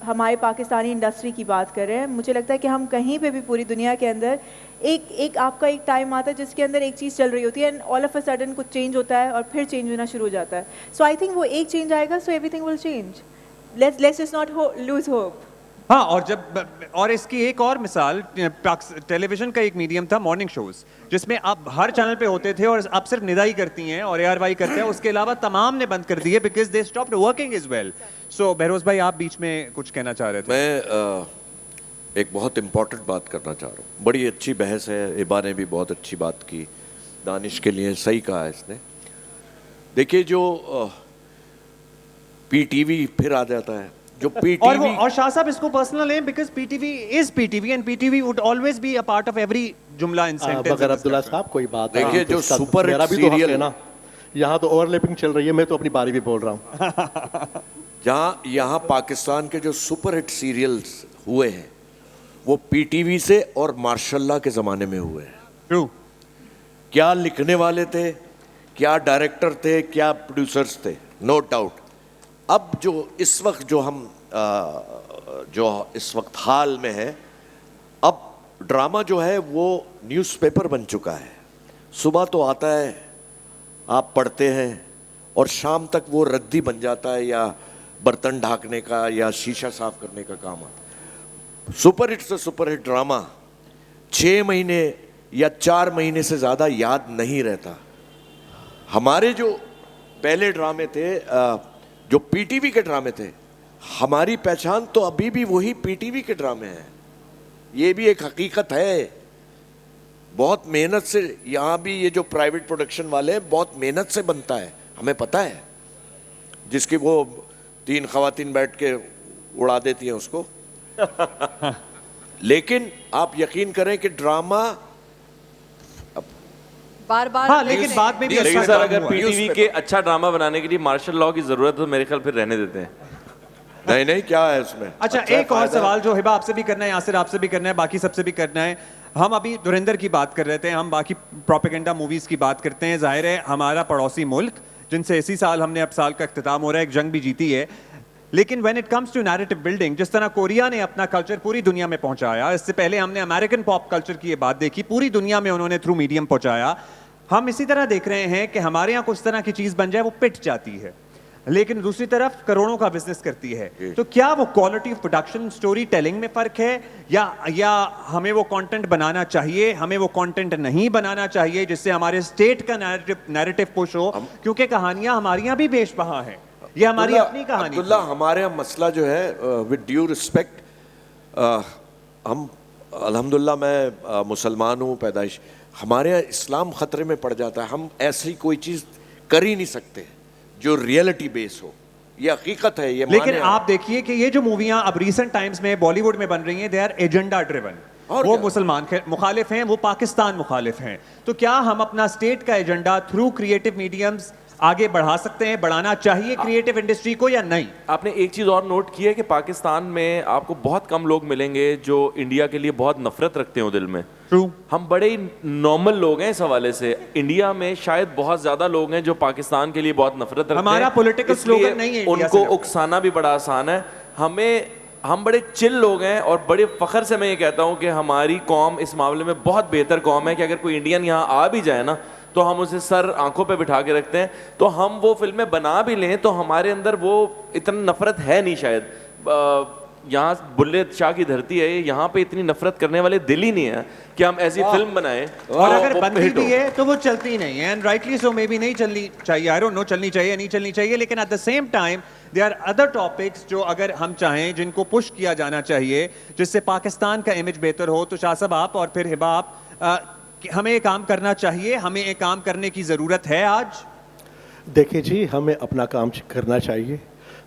हमारे पाकिस्तानी इंडस्ट्री की बात कर रहे हैं। मुझे लगता है कि हम कहीं पे भी पूरी दुनिया के अंदर एक आपका एक टाइम आता है जिसके अंदर एक चीज़ चल रही होती है and all of a sudden कुछ चेंज होता है और फिर चेंज होना शुरू हो जाता है। सो आई थिंक वो एक चेंज आएगा, so everything will change. Let's just not lose hope. हाँ, और इसकी एक और मिसाल, टेलीविजन का एक मीडियम था मॉर्निंग शोज, जिसमें आप हर चैनल पे होते थे और आप सिर्फ निदा ही करती हैं और ARY करते हैं, उसके अलावा तमाम ने बंद कर दिए because they stopped working as well. So Behroz भाई, आप बीच में कुछ कहना चाह रहे थे। मैं एक बहुत इम्पोर्टेंट बात करना चाह रहा हूँ। बड़ी अच्छी बहस है, इबा ने भी बहुत अच्छी बात की, दानिश के लिए सही कहा है इसने। देखिए जो PTV फिर आ जाता है, जो PTV और शाह साहब इसको पर्सनल लें because PTV is PTV and PTV would always be a part of every जुमला इन सेंटेंस। मगर अब्दुल्ला साहब कोई बात देखिए, नहीं, जो इसका सुपर मेरा हिट भी तो हक सीरियल है ना, यहाँ तो ओवरलैपिंग चल रही है, मैं तो अपनी बारी भी बोल रहा हूँ। यहाँ पाकिस्तान के जो सुपर हिट सीरियल्स हुए हैं वो PTV से और मार्शल्लाह के ज़माने में हुए हैं। ट्रू। क्या लिखने वाले थे, क्या डायरेक्टर थे, क्या प्रोड्यूसर्स थे, नो डाउट। अब जो इस वक्त जो इस वक्त हाल में है, अब ड्रामा जो है वो न्यूज़पेपर बन चुका है। सुबह तो आता है, आप पढ़ते हैं और शाम तक वो रद्दी बन जाता है या बर्तन ढाकने का या शीशा साफ करने का काम आता है। सुपर हिट से सुपर हिट ड्रामा 6 महीने या 4 महीने से ज़्यादा याद नहीं रहता। हमारे जो पहले ड्रामे थे, जो PTV के ड्रामे थे, हमारी पहचान तो अभी भी वही PTV के ड्रामे हैं। ये भी एक हकीकत है। बहुत मेहनत से यहाँ भी ये जो प्राइवेट प्रोडक्शन वाले हैं, बहुत मेहनत से बनता है, हमें पता है। जिसकी वो 3 खवातीन बैठ के उड़ा देती हैं उसको। लेकिन आप यकीन करें कि ड्रामा बार बार हाँ, लेकिन बाद में भी लेकिन अच्छा सर काम अगर हुआ। PTV के अच्छा ड्रामा बनाने के लिए मार्शल लॉ की जरूरत है तो मेरे ख्याल फिर रहने देते हैं। नहीं नहीं, क्या है उसमें? अच्छा, एक और सवाल जो हिबा आपसे भी करना है, यासिर आपसे भी करना है, बाकी सबसे भी करना है। हम अभी धुरंधर की बात कर रहे थे, हम बाकी प्रोपेगेंडा मूवीज की बात करते हैं। जाहिर है हमारा पड़ोसी मुल्क जिनसे इसी साल हमने अब साल का इख्तिताम हो रहा है, एक जंग भी जीती है। लेकिन when it comes to narrative building, जिस तरह कोरिया ने अपना कल्चर पूरी दुनिया में पहुंचाया, इससे पहले हमने अमेरिकन पॉप कल्चर की ये बात देखी, पूरी दुनिया में उन्होंने थ्रू मीडियम पहुंचाया। हम इसी तरह देख रहे हैं कि हमारे यहाँ कुछ तरह की चीज बन जाए वो पिट जाती है, लेकिन दूसरी तरफ करोड़ों का बिजनेस करती है। तो क्या वो quality of production, story telling में फर्क है, या हमें वो कंटेंट बनाना चाहिए, हमें वो कंटेंट नहीं बनाना चाहिए जिससे हमारे स्टेट का नैरेटिव पुश हो? क्योंकि कहानियां हमारी यहाँ भी बेशबहा हैं, ये हमारी अपनी कहानी। अब्दुल्ला, हमारे यहाँ मसला जो है, विद ड्यू रिस्पेक्ट, हम अल्हम्दुलिल्लाह मैं मुसलमान हूँ पैदाइश, हमारे यहाँ इस्लाम खतरे में पड़ जाता है। हम ऐसी कोई चीज़ कर ही नहीं सकते जो रियलिटी बेस हो, ये हकीकत है। ये लेकिन आप देखिए कि ये जो मूवियां अब रीसेंट टाइम्स में बॉलीवुड में बन रही हैं, दे आर एजेंडा ड्रिवन। वो मुसलमान मुखालिफ हैं, वो पाकिस्तान मुखालिफ हैं। तो क्या हम अपना स्टेट का एजेंडा थ्रू क्रिएटिव मीडियम्स आगे बढ़ा सकते हैं, बढ़ाना चाहिए क्रिएटिव इंडस्ट्री को या नहीं? आपने एक चीज़ और नोट की है कि पाकिस्तान में आपको बहुत कम लोग मिलेंगे जो इंडिया के लिए बहुत नफरत रखते हो दिल में। ट्रू। हम बड़े ही नॉर्मल लोग हैं इस हवाले से। इंडिया में शायद बहुत ज्यादा लोग हैं जो पाकिस्तान के लिए बहुत नफरत रखते हैं। हमारा पॉलिटिकल स्लोगन नहीं है, उनको उकसाना भी बड़ा आसान है। हम बड़े चिल लोग हैं और बड़े फख्र से मैं ये कहता हूँ कि हमारी कौम इस मामले में बहुत बेहतर कौम है कि अगर कोई इंडियन यहाँ आ भी जाए ना तो हम उसे सर आंखों पे बिठा के रखते हैं। तो हम वो फिल्में बना भी लें तो हमारे अंदर वो इतना नफरत है नहीं शायद। यहाँ बुल्ले शाह की धरती है, यहाँ पे इतनी नफरत करने वाले दिल ही नहीं है कि हम ऐसी फिल्म बनाएं। और अगर बनती भी है तो वो चलती नहीं है, and rightly so may be नहीं चलनी चाहिए। आई डोंट नो चलनी चाहिए नहीं चलनी चाहिए, लेकिन at the same time there are other topics जो अगर हम चाहें जिनको पुश किया जाना चाहिए जिससे पाकिस्तान का इमेज बेहतर हो। तो शाह साहब आप और फिर हिबा आप, हमें ये काम करना चाहिए, हमें ये काम करने की ज़रूरत है आज? देखिए जी, हमें अपना काम करना चाहिए,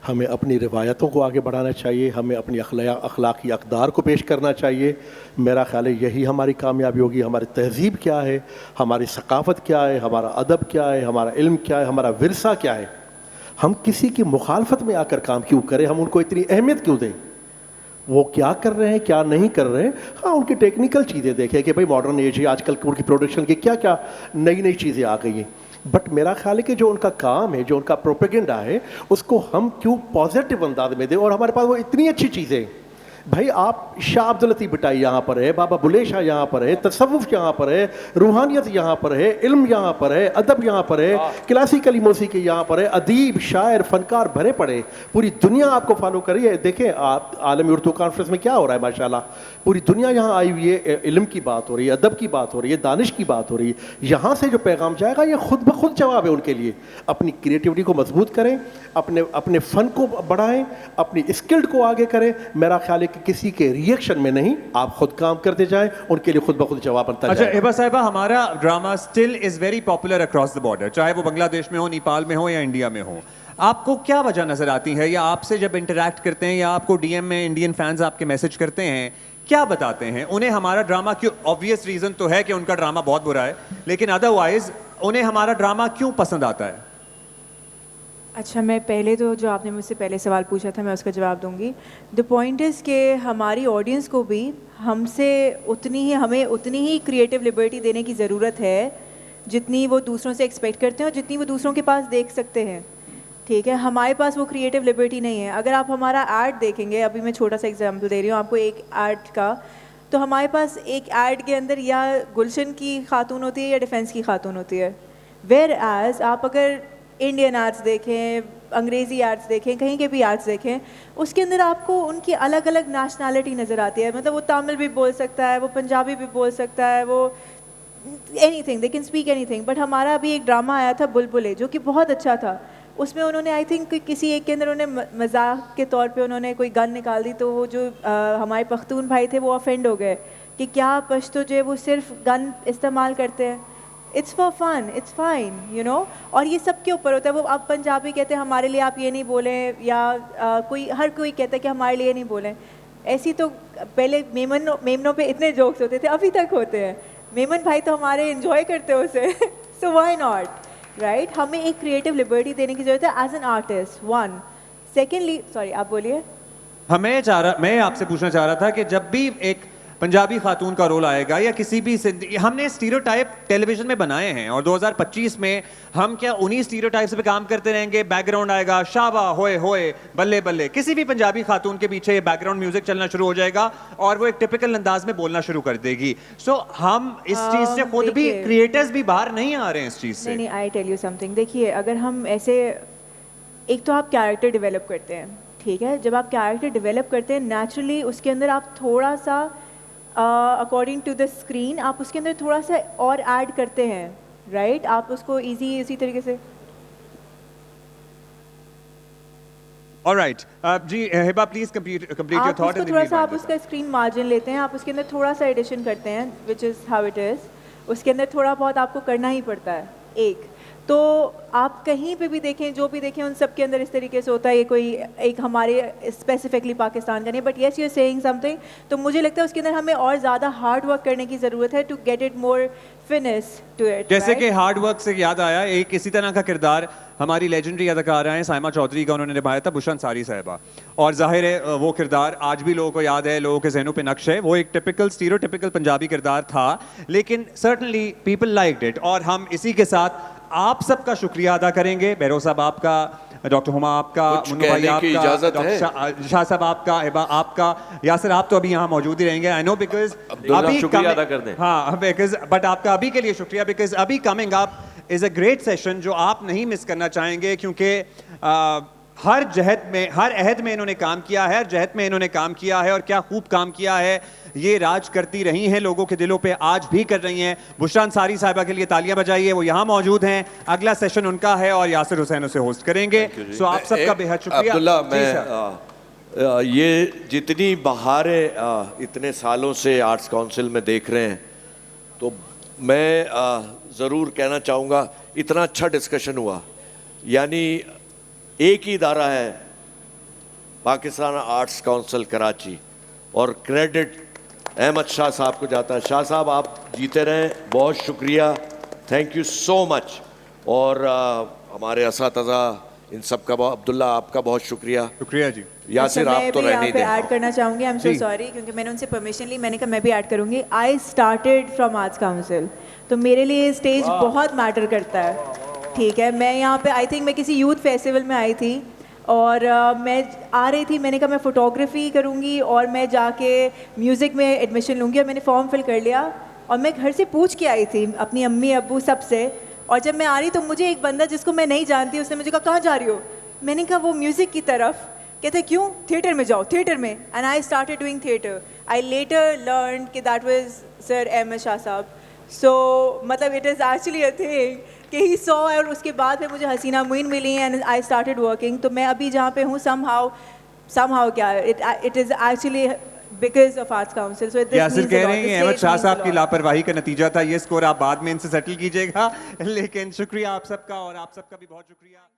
हमें अपनी रिवायतों को आगे बढ़ाना चाहिए, हमें अपनी अखलाकी अक़दार को पेश करना चाहिए। मेरा ख्याल है यही हमारी कामयाबी होगी। हमारी तहज़ीब क्या है, हमारी सकाफ़त क्या है, हमारा अदब क्या है, हमारा इल्म क्या है, हमारा विरसा क्या है। हम किसी की मुखालफत में आकर काम क्यों करें, हम उनको इतनी अहमियत क्यों दें? वो क्या कर रहे हैं क्या नहीं कर रहे हैं, हाँ उनकी टेक्निकल चीज़ें देखें कि भाई मॉडर्न एज है, आजकल उनकी प्रोडक्शन की क्या क्या नई नई चीज़ें आ गई हैं। बट मेरा ख्याल है कि जो उनका काम है, जो उनका प्रोपेगेंडा है, उसको हम क्यों पॉजिटिव अंदाज में दें। और हमारे पास वो इतनी अच्छी चीज़ें, भाई आप शाह अब्दुल लतीफ़ भट्टाई यहाँ पर है, बाबा बुल्ले शाह यहाँ पर है, तसव्वुफ़ यहाँ पर है, रूहानियत यहाँ पर है, इल्म यहाँ पर है, अदब यहाँ पर है, क्लासिकली मौसीकी यहाँ पर है, अदीब शायर फनकार भरे पड़े, पूरी दुनिया आपको फॉलो कर रही है। देखें आप आलमी उर्दू कॉन्फ्रेंस में क्या हो रहा है, माशाल्लाह पूरी दुनिया यहाँ आई हुई है। इल्म की बात हो रही है, अदब की बात हो रही है, दानिश की बात हो रही है। यहाँ से जो पैगाम जाएगा ये खुद ब खुद जवाब है उनके लिए। अपनी क्रिएटिविटी को मजबूत करें, अपने फ़न को बढ़ाएं, अपनी स्किल्ड को आगे करें। मेरा ख्याल है कि किसी के रिएक्शन में नहीं, आप खुद काम करते जाएं, उनके लिए खुद ब खुद जवाब बनता अच्छा जाए। हिबा साहिबा, हमारा drama still is very popular across the border, चाहे वो बांग्लादेश में हो, नेपाल में हो या इंडिया में हो। आपको क्या वजह नज़र आती है, या आपसे जब इंटरेक्ट करते हैं या आपको डीएम में इंडियन फैंस आपके मैसेज करते हैं, क्या बताते हैं उन्हें हमारा ड्रामा क्यों? ऑब्वियस रीज़न तो है कि उनका ड्रामा बहुत बुरा है, लेकिन अदरवाइज उन्हें हमारा ड्रामा क्यों पसंद आता है? अच्छा, मैं पहले तो जो आपने मुझसे पहले सवाल पूछा था मैं उसका जवाब दूंगी। द पॉइंट इज़ कि हमारी ऑडियंस को भी हमें उतनी ही क्रिएटिव लिबर्टी देने की ज़रूरत है जितनी वो दूसरों से एक्सपेक्ट करते हैं और जितनी वो दूसरों के पास देख सकते हैं। ठीक है, हमारे पास वो क्रिएटिव लिबर्टी नहीं है। अगर आप हमारा ऐड देखेंगे, अभी मैं छोटा सा एग्जांपल दे रही हूँ आपको एक ऐड का, तो हमारे पास एक ऐड के अंदर या गुलशन की खातून होती है या डिफेंस की खातून होती है। वेयर एज आप अगर इंडियन आर्ट्स देखें, अंग्रेज़ी आर्ट्स देखें, कहीं के भी आर्ट्स देखें, उसके अंदर आपको उनकी अलग अलग नेशनैलिटी नज़र आती है। मतलब वो तमिल भी बोल सकता है, वो पंजाबी भी बोल सकता है, वो anything, they can speak anything. But हमारा अभी एक ड्रामा आया था बुलबुले, जो कि बहुत अच्छा था। उसमें उन्होंने आई थिंक किसी एक के अंदर उन्होंने मजाक के तौर पे उन्होंने कोई गन निकाल दी, तो वो जो हमारे पख्तून भाई थे वो ऑफेंड हो गए कि क्या पश्तो जो है वो सिर्फ गन इस्तेमाल करते हैं। It's for fun, it's fine, you know. और ये सब के ऊपर होता है। वो आप पंजाबी कहते हैं हमारे लिए आप ये नहीं बोलें, या हर कोई कहता है कि हमारे लिए नहीं बोलें। ऐसी तो पहले मेमनों पे इतने जोक्स होते थे, अभी तक होते हैं। मेमन भाई तो हमारे इंजॉय करते हैं उसे सो व्हाई नॉट, राइट। हमें एक क्रिएटिव लिबर्टी देने की ज़रूरत है as an artist, one. Secondly, sorry आप बोलिए। मैं आपसे पूछना चाह रहा था कि जब भी एक पंजाबी खातून का रोल आएगा या किसी भी हमने स्टीरियोटाइप टेलीविजन में बनाए हैं और 2025 में हम क्या उन्हीं स्टीरियोटाइप्स पे काम करते रहेंगे? बैकग्राउंड आएगा शाबा होए होए बल्ले बल्ले, किसी भी पंजाबी खातून के पीछे बैकग्राउंड म्यूजिक चलना शुरू हो जाएगा और वो एक टिपिकल अंदाज में बोलना शुरू कर देगी। सो हम इस चीज से खुद भी क्रिएटर्स भी बाहर नहीं आ रहे हैं इस चीज से। नहीं, आई टेल यू समथिंग, देखिए अगर हम ऐसे, एक तो आप कैरेक्टर डेवलप करते हैं, ठीक है, जब आप कैरेक्टर डेवलप करते हैं नेचुरली उसके अंदर आप थोड़ा सा अकॉर्डिंग टू द स्क्रीन आप उसके अंदर थोड़ा सा और ऐड करते हैं, राइट? आप उसको इसी तरीके से। ऑलराइट, जी Hiba please complete your thought. आप थोड़ा सा आप उसका स्क्रीन मार्जिन लेते हैं, आप उसके अंदर थोड़ा सा एडिशन करते हैं, which is how it is. उसके अंदर थोड़ा बहुत आपको करना ही पड़ता है। एक तो आप कहीं पे भी देखें, जो भी देखें, उन सब के अंदर इस तरीके से होता है। ये कोई एक हमारे स्पेसिफिकली पाकिस्तान का नहीं, but yes you are saying something. तो मुझे लगता है उसके अंदर हमें और ज़्यादा हार्ड वर्क करने की ज़रूरत है to get it more finish to it. जैसे कि हार्ड वर्क से याद आया, एक इसी तरह का किरदार हमारी लेजेंडरी अदाकारा हैं साइमा चौधरी का उन्होंने निभाया था बुशरा अंसारी साहिबा, और जाहिर है वो किरदार आज भी लोगों को याद है, लोगों के जहनों पे नक्श है। वो एक टिपिकल स्टीरियोटिपिकल पंजाबी किरदार था, लेकिन सर्टनली पीपल लाइक्ड इट। और हम इसी के साथ आप सबका शुक्रिया अदा करेंगे, बहरोज साहब आपका, डॉक्टर हुमा आपका, मुन्नू भाई आपका, डॉक्टर शाह साहब आपका, हिबा आपका, यासिर आप तो अभी यहाँ मौजूद ही रहेंगे, आई नो, बिकॉज अभी शुक्रिया अदा कर दें। हाँ, बिकॉज बट आपका अभी के लिए शुक्रिया, बिकॉज अभी coming up is a great session जो आप नहीं मिस करना चाहेंगे, क्योंकि हर जहद में, हर अहद में इन्होंने काम किया है, हर जहद में इन्होंने काम किया है, और क्या खूब काम किया है। ये राज करती रही हैं लोगों के दिलों पे, आज भी कर रही हैं। बुशरा अंसारी साहिबा के लिए तालियां बजाइए, वो यहाँ मौजूद हैं। अगला सेशन उनका है और यासिर हुसैन उसे होस्ट करेंगे। सो आप सबका बेहद शुक्रिया। अब्दुल्ला, मैं ये जितनी बहारें इतने सालों से आर्ट्स काउंसिल में देख रहे हैं, तो मैं ज़रूर कहना चाहूँगा इतना अच्छा डिस्कशन हुआ। यानी एक ही इदारा है पाकिस्तान आर्ट्स काउंसिल कराची, और क्रेडिट अहमद शाह साहब को जाता है। शाह साहब आप जीते रहें, बहुत शुक्रिया, थैंक यू सो मच। और हमारे असातिज़ा इन सब का, अब्दुल्ला आपका बहुत शुक्रिया। शुक्रिया जी। यासिर आप तो रहने दें। ऐड करना चाहूँगी, आई एम सो सॉरी, क्योंकि मैंने उनसे परमिशन ली, मैंने कहा मैं भी ऐड करूँगी। I started from arts council, तो मेरे लिए स्टेज बहुत मैटर करता है, ठीक है। मैं यहाँ पे आई थिंक मैं किसी यूथ फेस्टिवल में आई थी, और मैं आ रही थी, मैंने कहा मैं फ़ोटोग्राफ़ी करूँगी और मैं जाके म्यूज़िक में एडमिशन लूँगी, और मैंने फॉर्म फिल कर लिया। और मैं घर से पूछ के आई थी अपनी अम्मी अब्बू सबसे, और जब मैं आ रही तो मुझे एक बंदा जिसको मैं नहीं जानती, उसने मुझे कहा कहाँ जा रही हो? मैंने कहा वो म्यूज़िक की तरफ। कहते क्यों? थिएटर में जाओ, थिएटर में। And I started doing theatre. I later learn कि that was sir Ahmed Shah साहब। सो मतलब it is actually a thing कि ही सॉ, और उसके बाद फिर मुझे हसीना मुइन मिली एंड आई स्टार्टेड वर्किंग। तो मैं अभी जहाँ पे हूँ somehow क्या it is actually because of arts council. So Yasir कह रहे हैं अहमद शाह साहब की लापरवाही का नतीजा था ये स्कोर, आप बाद में इनसे सेटल कीजिएगा। लेकिन शुक्रिया आप सबका, और आप सबका भी बहुत शुक्रिया।